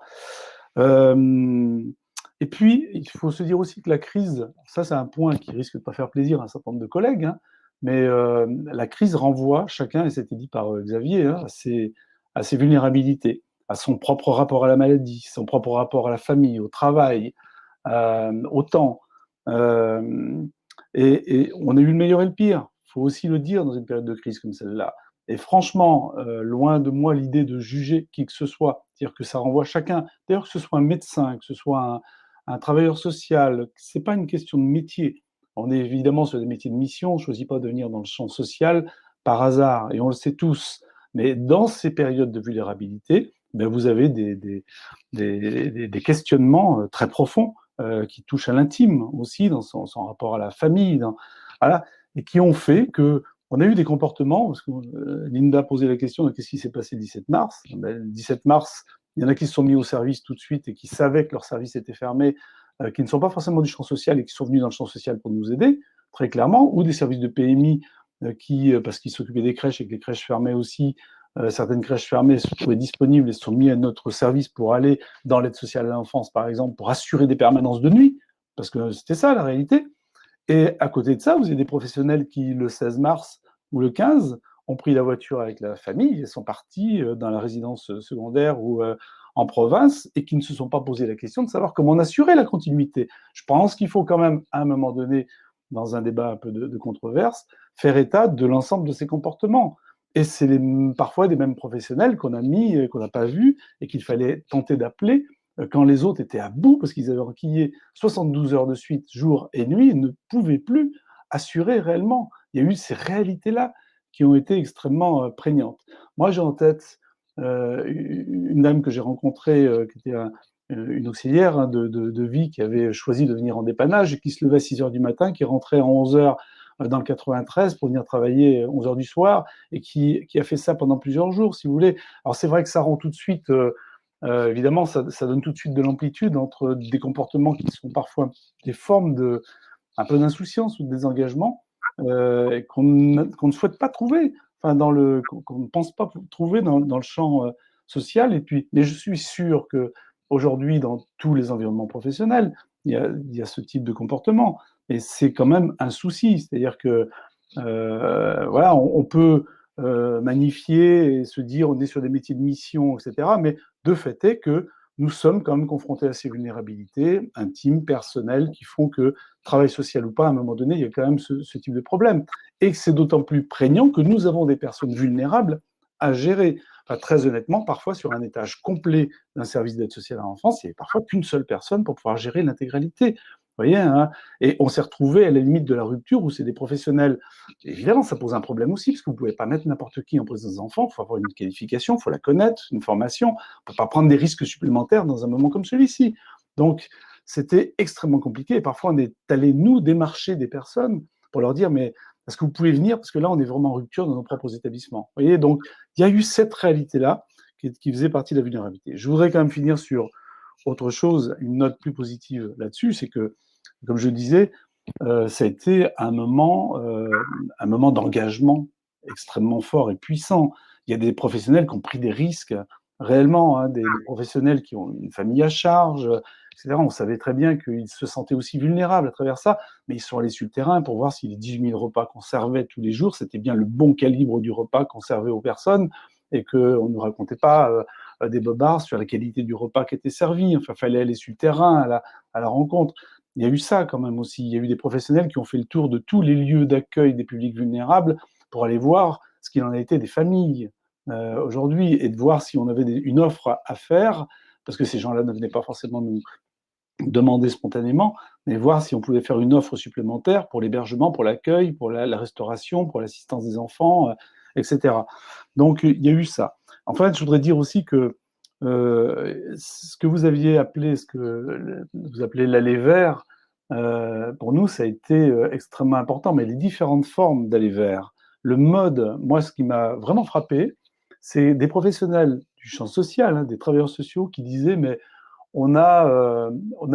Et puis, il faut se dire aussi que la crise, ça c'est un point qui risque de ne pas faire plaisir à un certain nombre de collègues, hein, mais la crise renvoie chacun, et c'était dit par Xavier, hein, à ses vulnérabilités, à son propre rapport à la maladie, son propre rapport à la famille, au travail, au temps. Et on a eu le meilleur et le pire. Il faut aussi le dire dans une période de crise comme celle-là. Et franchement, loin de moi l'idée de juger qui que ce soit, c'est-à-dire que ça renvoie chacun, d'ailleurs que ce soit un médecin, que ce soit un travailleur social, c'est pas une question de métier. On est évidemment sur des métiers de mission, on ne choisit pas de venir dans le champ social par hasard, et on le sait tous. Mais dans ces périodes de vulnérabilité, ben vous avez des questionnements très profonds qui touchent à l'intime aussi, dans son rapport à la famille, voilà, et qui ont fait que on a eu des comportements, parce que Linda posait la question de qu'est-ce qui s'est passé le 17 mars. Ben, le 17 mars, il y en a qui se sont mis au service tout de suite et qui savaient que leur service était fermé, qui ne sont pas forcément du champ social et qui sont venus dans le champ social pour nous aider, très clairement, ou des services de PMI parce qu'ils s'occupaient des crèches et que les crèches fermaient aussi, certaines crèches fermées se trouvaient disponibles et se sont mis à notre service pour aller dans l'aide sociale à l'enfance, par exemple, pour assurer des permanences de nuit, parce que c'était ça la réalité. Et à côté de ça, vous avez des professionnels qui, le 16 mars ou le 15, ont pris la voiture avec la famille et sont partis dans la résidence secondaire ou en province et qui ne se sont pas posé la question de savoir comment assurer la continuité. Je pense qu'il faut quand même, à un moment donné, dans un débat un peu de controverse, faire état de l'ensemble de ces comportements. Et c'est parfois des mêmes professionnels qu'on a mis, qu'on n'a pas vus et qu'il fallait tenter d'appeler quand les autres étaient à bout, parce qu'ils avaient enquillé 72 heures de suite, jour et nuit, ils ne pouvaient plus assurer réellement. Il y a eu ces réalités-là qui ont été extrêmement prégnantes. Moi, j'ai en tête une dame que j'ai rencontrée, qui était une auxiliaire de vie, qui avait choisi de venir en dépannage, et qui se levait à 6 heures du matin, qui rentrait à 11 heures dans le 93 pour venir travailler 11 heures du soir, et qui a fait ça pendant plusieurs jours, si vous voulez. Alors c'est vrai que ça rend tout de suite... évidemment, ça donne tout de suite de l'amplitude entre des comportements qui sont parfois des formes un peu d'insouciance ou de désengagement qu'on ne souhaite pas trouver, enfin qu'on ne pense pas trouver dans le champ social. Et puis, mais je suis sûr que aujourd'hui, dans tous les environnements professionnels, il y a ce type de comportement. Et c'est quand même un souci, c'est-à-dire que voilà, on peut magnifier et se dire on est sur des métiers de mission, etc. Mais de fait est que nous sommes quand même confrontés à ces vulnérabilités intimes, personnelles, qui font que, travail social ou pas, à un moment donné, il y a quand même ce type de problème. Et que c'est d'autant plus prégnant que nous avons des personnes vulnérables à gérer. Enfin, très honnêtement, parfois sur un étage complet d'un service d'aide sociale à l'enfance, il n'y avait parfois qu'une seule personne pour pouvoir gérer l'intégralité. Vous voyez, hein, et on s'est retrouvé à la limite de la rupture où c'est des professionnels. Évidemment, ça pose un problème aussi, parce que vous ne pouvez pas mettre n'importe qui en présence des enfants, il faut avoir une qualification, il faut la connaître, une formation, on ne peut pas prendre des risques supplémentaires dans un moment comme celui-ci. Donc, c'était extrêmement compliqué, et parfois on est allé, nous, démarcher des personnes pour leur dire, mais est-ce que vous pouvez venir, parce que là, on est vraiment en rupture dans nos propres établissements. Vous voyez, donc, il y a eu cette réalité-là qui faisait partie de la vulnérabilité. Je voudrais quand même finir sur autre chose, une note plus positive là-dessus, c'est que, comme je disais, ça a été un moment d'engagement extrêmement fort et puissant. Il y a des professionnels qui ont pris des risques réellement, hein, des professionnels qui ont une famille à charge, etc. On savait très bien qu'ils se sentaient aussi vulnérables à travers ça, mais ils sont allés sur le terrain pour voir si les 18 000 repas qu'on servait tous les jours, c'était bien le bon calibre du repas qu'on servait aux personnes, et qu'on ne nous racontait pas des bobards sur la qualité du repas qui était servi. Enfin, il fallait aller sur le terrain à la rencontre. Il y a eu ça quand même aussi. Il y a eu des professionnels qui ont fait le tour de tous les lieux d'accueil des publics vulnérables pour aller voir ce qu'il en a été des familles aujourd'hui, et de voir si on avait une offre à faire, parce que ces gens-là ne venaient pas forcément nous demander spontanément, mais voir si on pouvait faire une offre supplémentaire pour l'hébergement, pour l'accueil, pour la restauration, pour l'assistance des enfants, etc. Donc il y a eu ça. En fait, je voudrais dire aussi que ce que vous aviez appelé, ce que vous appelez l'aller vers, pour nous, ça a été extrêmement important, mais les différentes formes d'aller vers. Le mode, moi, ce qui m'a vraiment frappé, c'est des professionnels du champ social, hein, des travailleurs sociaux qui disaient, mais on a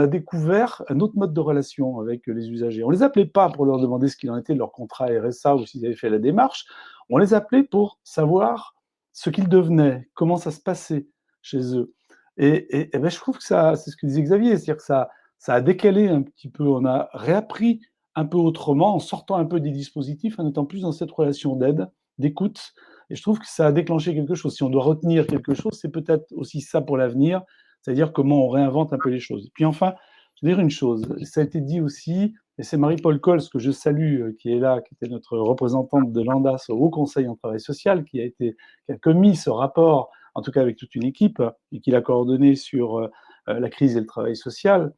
découvert un autre mode de relation avec les usagers. On ne les appelait pas pour leur demander ce qu'il en était de leur contrat RSA ou s'ils avaient fait la démarche, on les appelait pour savoir ce qu'ils devenaient, comment ça se passait chez eux. Et ben, je trouve que ça, c'est ce que disait Xavier, c'est-à-dire que ça a décalé un petit peu, on a réappris un peu autrement, en sortant un peu des dispositifs, en étant plus dans cette relation d'aide, d'écoute, et je trouve que ça a déclenché quelque chose. Si on doit retenir quelque chose, c'est peut-être aussi ça pour l'avenir, c'est-à-dire comment on réinvente un peu les choses. Et puis enfin, je veux dire une chose, ça a été dit aussi, et c'est Marie-Paul Cols, que je salue, qui est là, qui était notre représentante de l'ANDAS au Haut Conseil en travail social, qui a commis ce rapport, en tout cas avec toute une équipe, et qui l'a coordonné sur la crise et le travail social.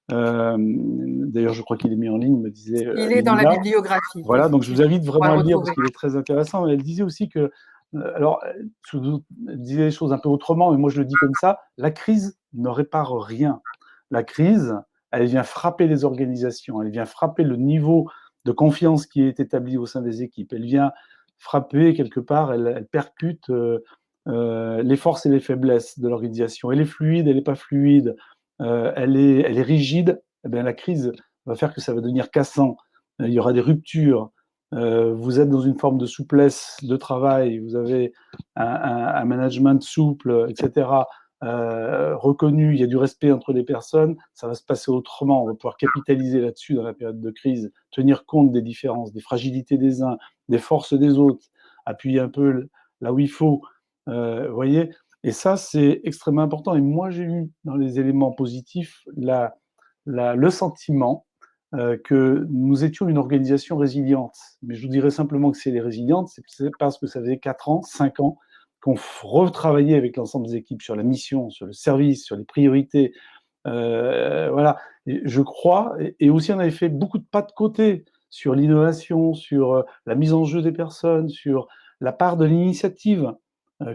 D'ailleurs, je crois qu'il est mis en ligne, me disait Il est dans la Linda. bibliographie. Voilà, donc je vous invite vraiment à le lire parce retrouver. qu'il est très intéressant. Elle disait aussi que, alors, elle disait les choses un peu autrement, mais moi je le dis comme ça, la crise ne répare rien. La crise, elle vient frapper les organisations, elle vient frapper le niveau de confiance qui est établi au sein des équipes, elle vient frapper quelque part, elle percute les forces et les faiblesses de l'organisation. Elle est fluide, elle n'est pas fluide, elle est rigide. Eh bien, la crise va faire que ça va devenir cassant. Il y aura des ruptures. Vous êtes dans une forme de souplesse de travail, vous avez un management souple, etc., reconnu, il y a du respect entre les personnes, ça va se passer autrement. On va pouvoir capitaliser là-dessus dans la période de crise, tenir compte des différences, des fragilités des uns, des forces des autres, appuyer un peu là où il faut. Voyez, et ça, c'est extrêmement important. Et moi, j'ai eu dans les éléments positifs le sentiment que nous étions une organisation résiliente. Mais je vous dirais simplement que si elle est résiliente, c'est parce que ça faisait 4 ans, 5 ans qu'on retravaillait avec l'ensemble des équipes sur la mission, sur le service, sur les priorités. Voilà. Et je crois, et aussi on avait fait beaucoup de pas de côté sur l'innovation, sur la mise en jeu des personnes, sur la part de l'initiative.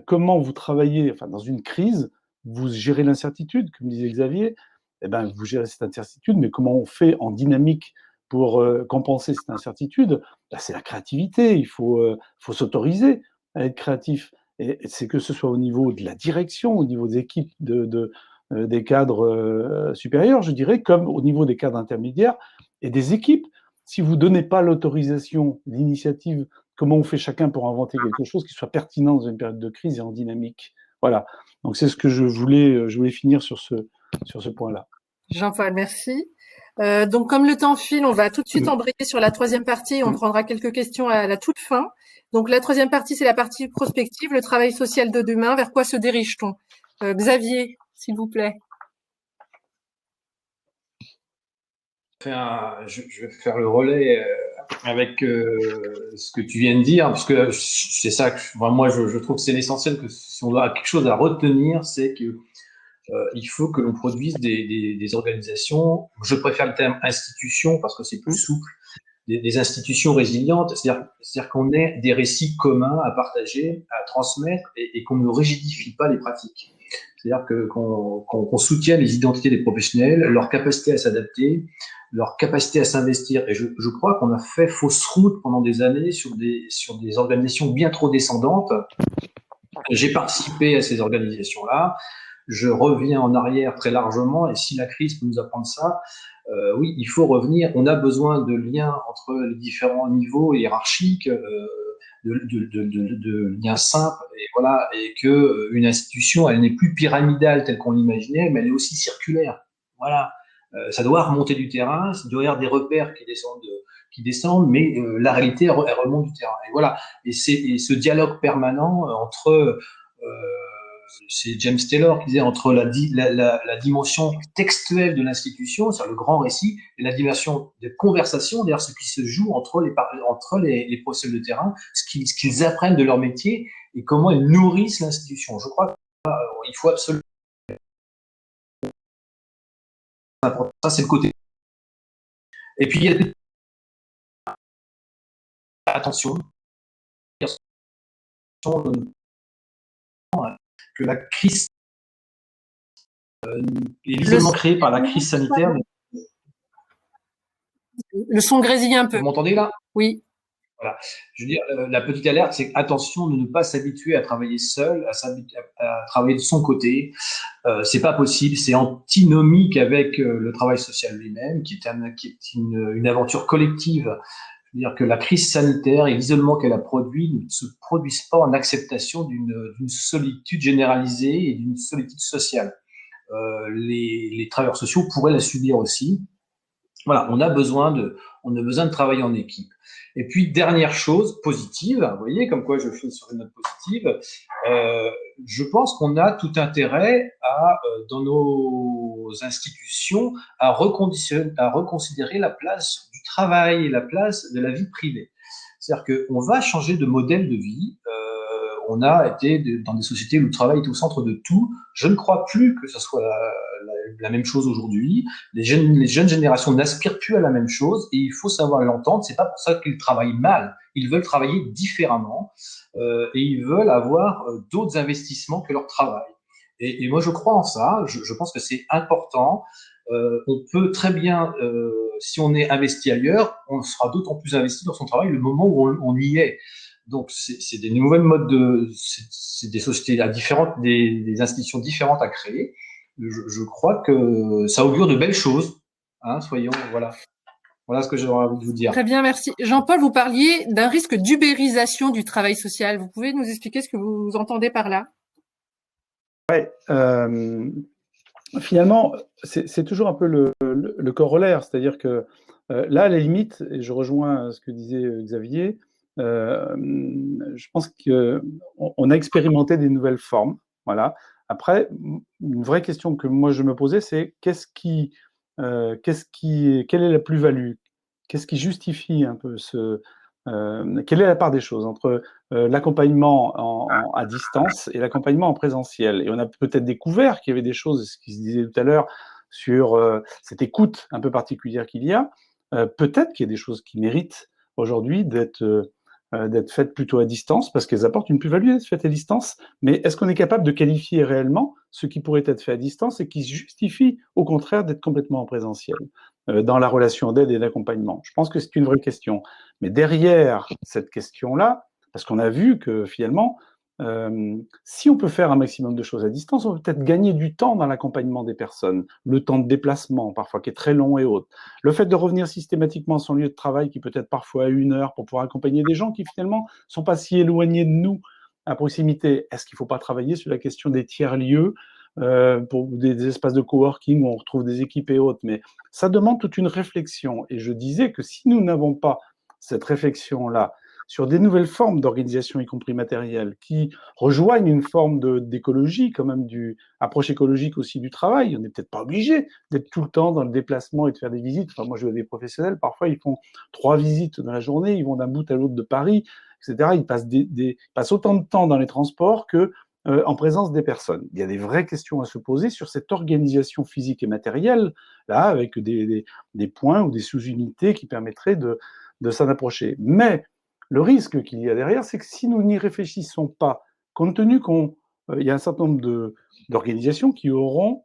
Comment vous travaillez, enfin, dans une crise, vous gérez l'incertitude, comme disait Xavier, eh ben, vous gérez cette incertitude, mais comment on fait en dynamique pour compenser cette incertitude? Ben, c'est la créativité, il faut s'autoriser à être créatif. Et c'est que ce soit au niveau de la direction, au niveau des équipes des cadres supérieurs, je dirais, comme au niveau des cadres intermédiaires et des équipes. Si vous ne donnez pas l'autorisation, l'initiative, comment on fait chacun pour inventer quelque chose qui soit pertinent dans une période de crise et en dynamique? Voilà. Donc c'est ce que je voulais finir sur ce point-là. Jean-Paul, merci. Donc, comme le temps file, on va tout de suite embrayer sur la troisième partie. On prendra quelques questions à la toute fin. Donc, la troisième partie, c'est la partie prospective, le travail social de demain. Vers quoi se dirige-t-on? Xavier, s'il vous plaît. Je vais faire le relais avec ce que tu viens de dire, parce que c'est ça que moi je trouve que c'est l'essentiel, que si on doit quelque chose à retenir, c'est que il faut que l'on produise des organisations. Je préfère le terme institution parce que c'est plus souple. Des institutions résilientes, c'est-à-dire qu'on ait des récits communs à partager, à transmettre, et qu'on ne rigidifie pas les pratiques. C'est-à-dire qu'on soutienne les identités des professionnels, leur capacité à s'adapter, leur capacité à s'investir. Et je crois qu'on a fait fausse route pendant des années sur des organisations bien trop descendantes. J'ai participé à ces organisations-là. Je reviens en arrière très largement, et si la crise peut nous apprendre ça, oui, il faut revenir. On a besoin de liens entre les différents niveaux hiérarchiques, de liens simples, et voilà, et que une institution, elle n'est plus pyramidale telle qu'on l'imaginait, mais elle est aussi circulaire. Voilà, ça doit remonter du terrain, il doit y avoir des repères qui descendent, mais la réalité elle remonte du terrain. Et voilà, et ce dialogue permanent entre c'est James Taylor qui disait entre la dimension textuelle de l'institution, c'est-à-dire le grand récit, et la dimension de conversation, d'ailleurs ce qui se joue entre les professionnels de terrain, ce qu'ils apprennent de leur métier et comment ils nourrissent l'institution. Je crois qu'il faut absolument... Ça, c'est le côté. Et puis, il y a attention, que la crise, l'isolement créé par la crise sanitaire. Le son grésille un peu. Vous m'entendez là? Oui. Voilà. Je veux dire, la petite alerte, c'est attention de ne pas s'habituer à travailler seul, à travailler de son côté. C'est pas possible, c'est antinomique avec le travail social lui-même, qui est une aventure collective. Je veux dire que la crise sanitaire et l'isolement qu'elle a produit ne se produisent pas en acceptation d'une solitude généralisée et d'une solitude sociale. Les travailleurs sociaux pourraient la subir aussi. Voilà, on a besoin de travailler en équipe. Et puis, dernière chose positive, vous voyez, comme quoi je finis sur une note positive, je pense qu'on a tout intérêt à, dans nos aux institutions à reconsidérer la place du travail et la place de la vie privée. C'est-à-dire qu'on va changer de modèle de vie. On a été dans des sociétés où le travail est au centre de tout. Je ne crois plus que ce soit la même chose aujourd'hui. Les jeunes générations n'aspirent plus à la même chose et il faut savoir l'entendre. C'est pas pour ça qu'ils travaillent mal. Ils veulent travailler différemment et ils veulent avoir d'autres investissements que leur travail. Et moi, je crois en ça. Je pense que c'est important. On peut très bien, si on est investi ailleurs, on sera d'autant plus investi dans son travail le moment où on y est. Donc, c'est des nouvelles modes c'est des sociétés différentes, des institutions différentes à créer. Je crois que ça augure de belles choses. Hein, voilà ce que j'aurais envie de vous dire. Très bien, merci. Jean-Paul, vous parliez d'un risque d'ubérisation du travail social. Vous pouvez nous expliquer ce que vous entendez par là? Ouais, finalement, c'est toujours un peu le corollaire, c'est-à-dire que là, à la limite, et je rejoins ce que disait Xavier, je pense qu'on a expérimenté des nouvelles formes. Voilà. Après, une vraie question que moi je me posais, c'est quelle est la plus-value? Qu'est-ce qui justifie un peu quelle est la part des choses entre l'accompagnement à distance et l'accompagnement en présentiel? Et on a peut-être découvert qu'il y avait des choses, ce qui se disait tout à l'heure, sur cette écoute un peu particulière qu'il y a. Peut-être qu'il y a des choses qui méritent aujourd'hui d'être faites plutôt à distance, parce qu'elles apportent une plus-value d'être faites à distance, mais est-ce qu'on est capable de qualifier réellement ce qui pourrait être fait à distance et qui justifie, au contraire, d'être complètement en présentiel dans la relation d'aide et d'accompagnement? Je pense que c'est une vraie question. Mais derrière cette question-là, parce qu'on a vu que finalement, si on peut faire un maximum de choses à distance, on peut peut-être gagner du temps dans l'accompagnement des personnes, le temps de déplacement parfois qui est très long et autres. Le fait de revenir systématiquement à son lieu de travail qui peut être parfois à 1 heure pour pouvoir accompagner des gens qui finalement sont pas si éloignés de nous à proximité. Est-ce qu'il ne faut pas travailler sur la question des tiers-lieux pour des espaces de coworking où on retrouve des équipes et autres? Mais ça demande toute une réflexion. Et je disais que si nous n'avons pas cette réflexion-là sur des nouvelles formes d'organisation, y compris matérielle, qui rejoignent une forme d'écologie, quand même, approche écologique aussi du travail. On n'est peut-être pas obligé d'être tout le temps dans le déplacement et de faire des visites. Enfin, moi, je vois des professionnels, parfois, ils font 3 visites dans la journée, ils vont d'un bout à l'autre de Paris, etc. Ils passent autant de temps dans les transports que en présence des personnes. Il y a des vraies questions à se poser sur cette organisation physique et matérielle, là, avec des points ou des sous-unités qui permettraient de s'en approcher. Mais le risque qu'il y a derrière, c'est que si nous n'y réfléchissons pas, compte tenu qu'il y a un certain nombre d'organisations qui auront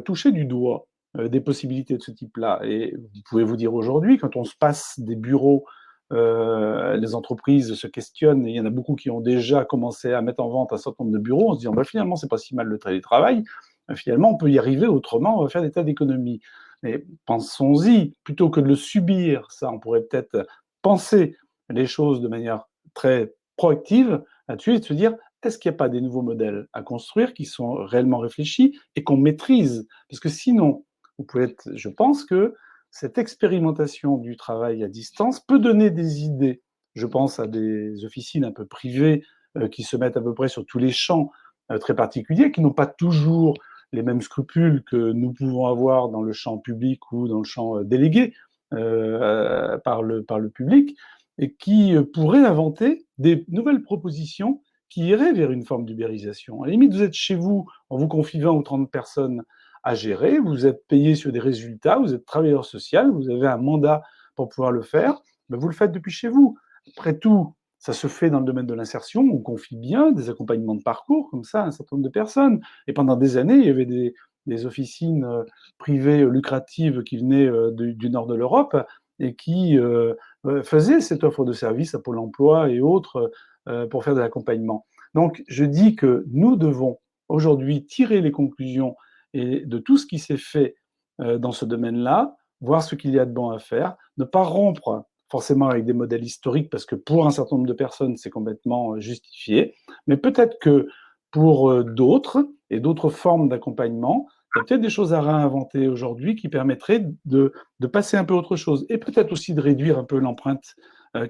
touché du doigt des possibilités de ce type-là. Et vous pouvez vous dire aujourd'hui, quand on se passe des bureaux, les entreprises se questionnent, et il y en a beaucoup qui ont déjà commencé à mettre en vente un certain nombre de bureaux en se disant finalement, c'est pas si mal le télétravail, finalement, on peut y arriver autrement, on va faire des tas d'économies. Mais pensons-y, plutôt que de le subir, ça, on pourrait peut-être penser les choses de manière très proactive là-dessus et de se dire, est-ce qu'il n'y a pas des nouveaux modèles à construire qui sont réellement réfléchis et qu'on maîtrise? Parce que sinon, je pense que cette expérimentation du travail à distance peut donner des idées. Je pense à des officines un peu privées qui se mettent à peu près sur tous les champs très particuliers, qui n'ont pas toujours les mêmes scrupules que nous pouvons avoir dans le champ public ou dans le champ délégué par le public, et qui pourraient inventer des nouvelles propositions qui iraient vers une forme d'ubérisation. À la limite, vous êtes chez vous, on vous confie 20 ou 30 personnes à gérer, vous êtes payé sur des résultats, vous êtes travailleur social, vous avez un mandat pour pouvoir le faire, ben vous le faites depuis chez vous. Après tout, ça se fait dans le domaine de l'insertion, on confie bien des accompagnements de parcours comme ça à un certain nombre de personnes. Et pendant des années, il y avait des officines privées lucratives qui venaient du nord de l'Europe et qui faisaient cette offre de service à Pôle emploi et autres pour faire de l'accompagnement. Donc, je dis que nous devons aujourd'hui tirer les conclusions de tout ce qui s'est fait dans ce domaine-là, voir ce qu'il y a de bon à faire, ne pas rompre forcément avec des modèles historiques, parce que pour un certain nombre de personnes, c'est complètement justifié, mais peut-être que pour d'autres et d'autres formes d'accompagnement, il y a peut-être des choses à réinventer aujourd'hui qui permettraient de passer un peu autre chose, et peut-être aussi de réduire un peu l'empreinte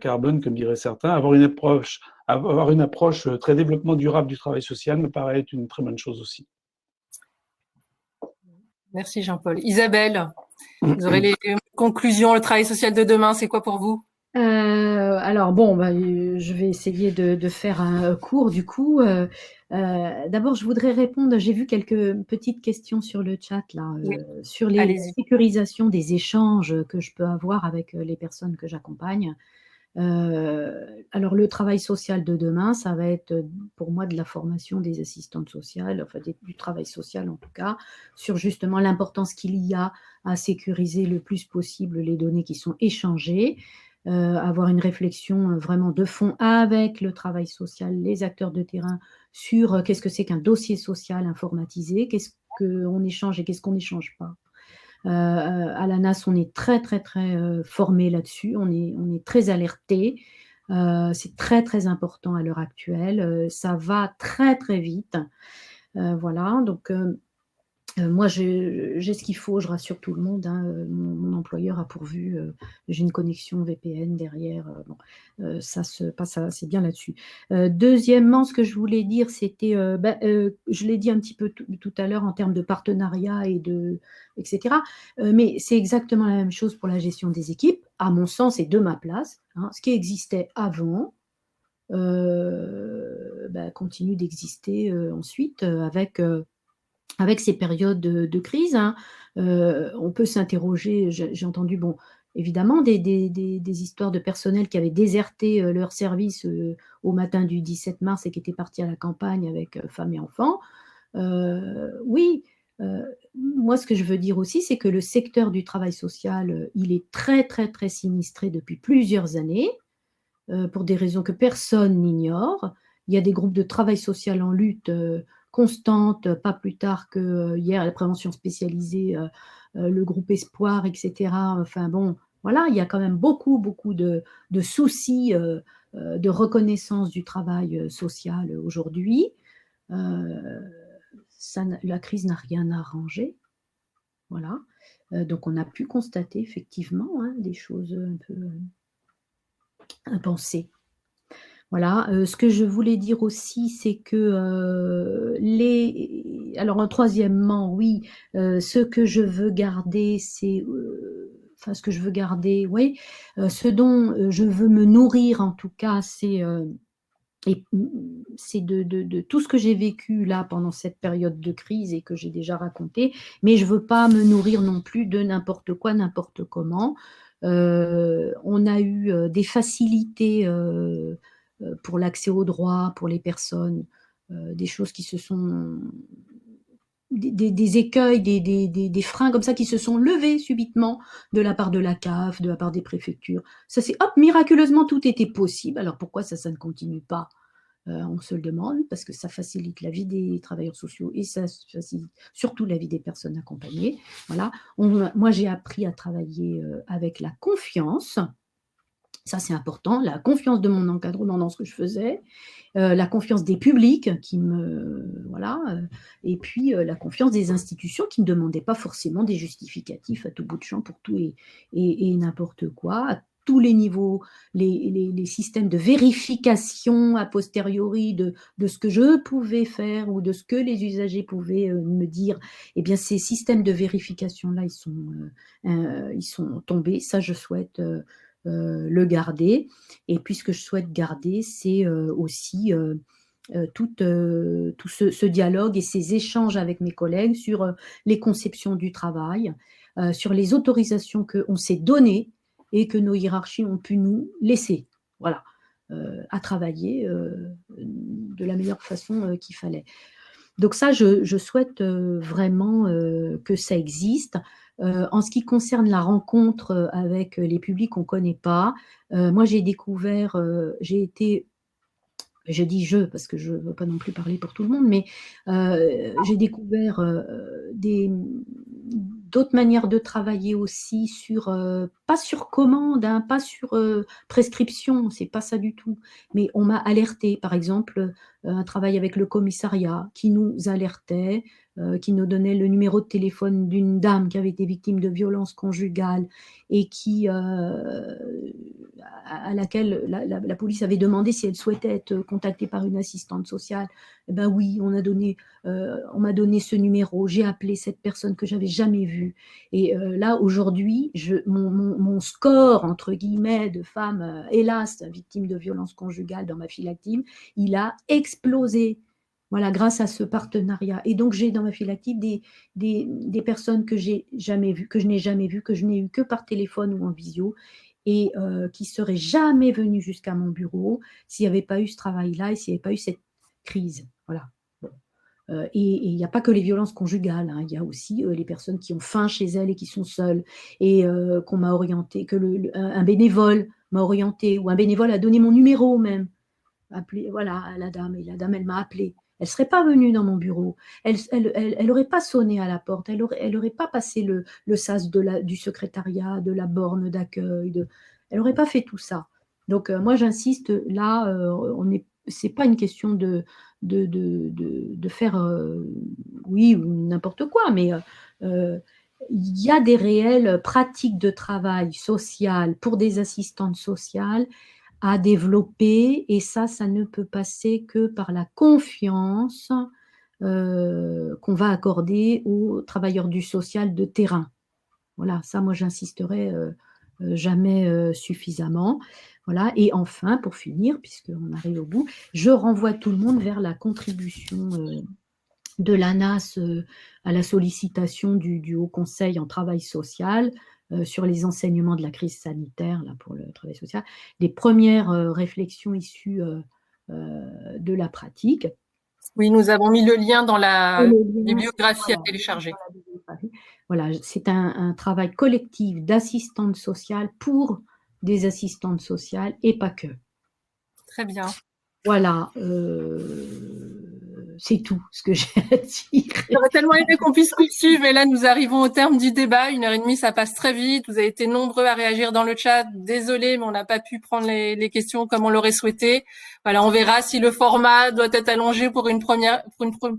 carbone, comme diraient certains. Avoir une approche très développement durable du travail social me paraît être une très bonne chose aussi. Merci Jean-Paul. Isabelle, vous aurez les conclusions, le travail social de demain, c'est quoi pour vous? Alors bon, bah, je vais essayer de faire un cours du coup. D'abord, je voudrais répondre. J'ai vu quelques petites questions sur le chat là, Oui, sur la allez-y. sécurisation des échanges que je peux avoir avec les personnes que j'accompagne. Alors le travail social de demain, ça va être pour moi de la formation des assistantes sociales, enfin du travail social en tout cas, sur justement l'importance qu'il y a à sécuriser le plus possible les données qui sont échangées, avoir une réflexion vraiment de fond avec le travail social, les acteurs de terrain sur qu'est-ce que c'est qu'un dossier social informatisé, qu'est-ce qu'on échange et qu'est-ce qu'on n'échange pas. À la NAS, on est très, très, très formé là-dessus. On est très alerté. C'est très, très important à l'heure actuelle. Ça va très, très vite. Voilà. Donc, moi, j'ai ce qu'il faut, je rassure tout le monde, hein, mon employeur a pourvu, j'ai une connexion VPN derrière, bon, ça se passe, c'est bien là-dessus. Deuxièmement, ce que je voulais dire, c'était, je l'ai dit un petit peu tout à l'heure en termes de partenariat etc. Mais c'est exactement la même chose pour la gestion des équipes, à mon sens et de ma place, hein. Ce qui existait avant continue d'exister ensuite avec ces périodes de crise, hein. On peut s'interroger, j'ai entendu, bon, évidemment, des histoires de personnel qui avaient déserté leur service au matin du 17 mars et qui étaient partis à la campagne avec femmes et enfants. Oui, moi, ce que je veux dire aussi, c'est que le secteur du travail social, il est très, très, très sinistré depuis plusieurs années, pour des raisons que personne n'ignore. Il y a des groupes de travail social en lutte constante, pas plus tard que hier, la prévention spécialisée, le groupe Espoir, etc. Enfin bon, voilà, il y a quand même beaucoup, beaucoup de soucis de reconnaissance du travail social aujourd'hui. La crise n'a rien arrangé. Voilà. Donc on a pu constater effectivement, hein, des choses un peu impensées. Voilà, ce que je voulais dire aussi, c'est que alors troisièmement, oui, ce que je veux garder, c'est, enfin ce que je veux garder, oui, ce dont je veux me nourrir en tout cas, c'est de tout ce que j'ai vécu là pendant cette période de crise et que j'ai déjà raconté, mais je veux pas me nourrir non plus de n'importe quoi, n'importe comment. On a eu des facilités pour l'accès aux droits, pour les personnes, des choses qui se sont des écueils, des freins comme ça qui se sont levés subitement de la part de la CAF, de la part des préfectures. Ça c'est hop, miraculeusement tout était possible. Alors pourquoi ça ne continue pas? On se le demande parce que ça facilite la vie des travailleurs sociaux et ça facilite surtout la vie des personnes accompagnées. Voilà. Moi j'ai appris à travailler avec la confiance. Ça, c'est important, la confiance de mon encadrement dans ce que je faisais, la confiance des publics voilà, et puis la confiance des institutions qui ne demandaient pas forcément des justificatifs à tout bout de champ pour tout et n'importe quoi, à tous les niveaux, les systèmes de vérification a posteriori de ce que je pouvais faire ou de ce que les usagers pouvaient me dire. Eh bien, ces systèmes de vérification-là, ils sont tombés. Ça, je souhaite le garder. Et puis ce que je souhaite garder, c'est aussi tout ce dialogue et ces échanges avec mes collègues sur les conceptions du travail, sur les autorisations qu'on s'est données et que nos hiérarchies ont pu nous laisser. Voilà, à travailler de la meilleure façon qu'il fallait. Donc ça, je souhaite vraiment que ça existe. En ce qui concerne la rencontre avec les publics qu'on ne connaît pas, moi j'ai découvert, j'ai été, je dis je parce que je ne veux pas non plus parler pour tout le monde, mais j'ai découvert d'autres manières de travailler aussi pas sur commande, hein, pas sur prescription, c'est pas ça du tout, mais on m'a alerté, par exemple, un travail avec le commissariat qui nous alertait, qui nous donnait le numéro de téléphone d'une dame qui avait été victime de violences conjugales et qui à laquelle la police avait demandé si elle souhaitait être contactée par une assistante sociale. Eh ben oui, on m'a donné ce numéro, j'ai appelé cette personne que j'avais jamais vue. Et là, aujourd'hui, mon score, entre guillemets, de femmes, hélas, victimes de violences conjugales dans ma file active, il a explosé. Voilà, grâce à ce partenariat. Et donc, j'ai dans ma file active des personnes que j'ai jamais vues, que je n'ai jamais vues, que je n'ai eues que par téléphone ou en visio, et qui seraient jamais venues jusqu'à mon bureau s'il n'y avait pas eu ce travail-là et s'il n'y avait pas eu cette crise. Voilà. Et il n'y a pas que les violences conjugales, hein, il y a aussi les personnes qui ont faim chez elles et qui sont seules, et qu'on m'a orienté, que un bénévole m'a orienté, ou un bénévole a donné mon numéro même, appelé, voilà, à la dame, et la dame, elle m'a appelé. Elle ne serait pas venue dans mon bureau, elle n'aurait pas sonné à la porte, elle aurait pas passé le sas du secrétariat, de la borne d'accueil, elle n'aurait pas fait tout ça. Donc moi j'insiste, là, c'est pas une question de faire oui ou n'importe quoi, mais il y a des réelles pratiques de travail social pour des assistantes sociales à développer, et ça ne peut passer que par la confiance qu'on va accorder aux travailleurs du social de terrain. Voilà, ça, moi, j'insisterai jamais suffisamment. Voilà, et enfin, pour finir, puisqu'on arrive au bout, je renvoie tout le monde vers la contribution de l'ANAS à la sollicitation du Haut Conseil en travail social sur les enseignements de la crise sanitaire là, pour le travail social, les premières réflexions issues de la pratique. Oui, nous avons mis le lien dans la bibliographie à télécharger. Voilà, c'est un travail collectif d'assistantes sociales pour des assistantes sociales et pas que. Très bien. Voilà, c'est tout ce que j'ai à dire. J'aurais tellement aimé qu'on puisse poursuivre, mais là, nous arrivons au terme du débat. 1h30, ça passe très vite. Vous avez été nombreux à réagir dans le chat. Désolée, mais on n'a pas pu prendre les questions comme on l'aurait souhaité. Voilà, on verra si le format doit être allongé pour une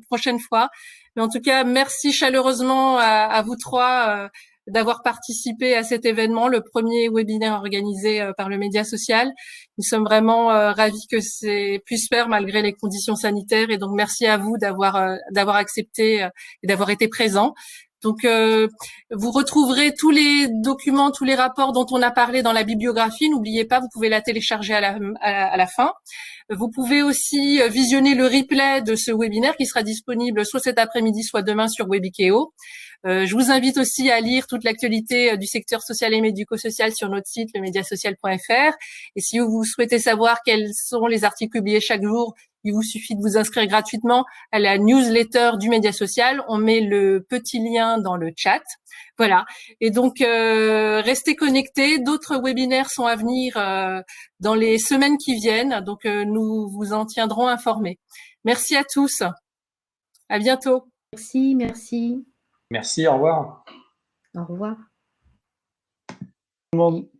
prochaine fois. Mais en tout cas, merci chaleureusement à vous trois d'avoir participé à cet événement, le premier webinaire organisé par le Média Social. Nous sommes vraiment ravis que c'est puisse faire malgré les conditions sanitaires, et donc merci à vous d'avoir accepté et d'avoir été présent. Donc vous retrouverez tous les documents, tous les rapports dont on a parlé dans la bibliographie. N'oubliez pas, vous pouvez la télécharger à la fin. Vous pouvez aussi visionner le replay de ce webinaire qui sera disponible soit cet après-midi, soit demain sur Webikeo. Je vous invite aussi à lire toute l'actualité du secteur social et médico-social sur notre site, lemediasocial.fr. Et si vous souhaitez savoir quels sont les articles publiés chaque jour, il vous suffit de vous inscrire gratuitement à la newsletter du Média Social. On met le petit lien dans le chat. Voilà. Et donc, restez connectés. D'autres webinaires sont à venir dans les semaines qui viennent. Donc, nous vous en tiendrons informés. Merci à tous. À bientôt. Merci, merci. Merci, au revoir. Au revoir. Tout le monde.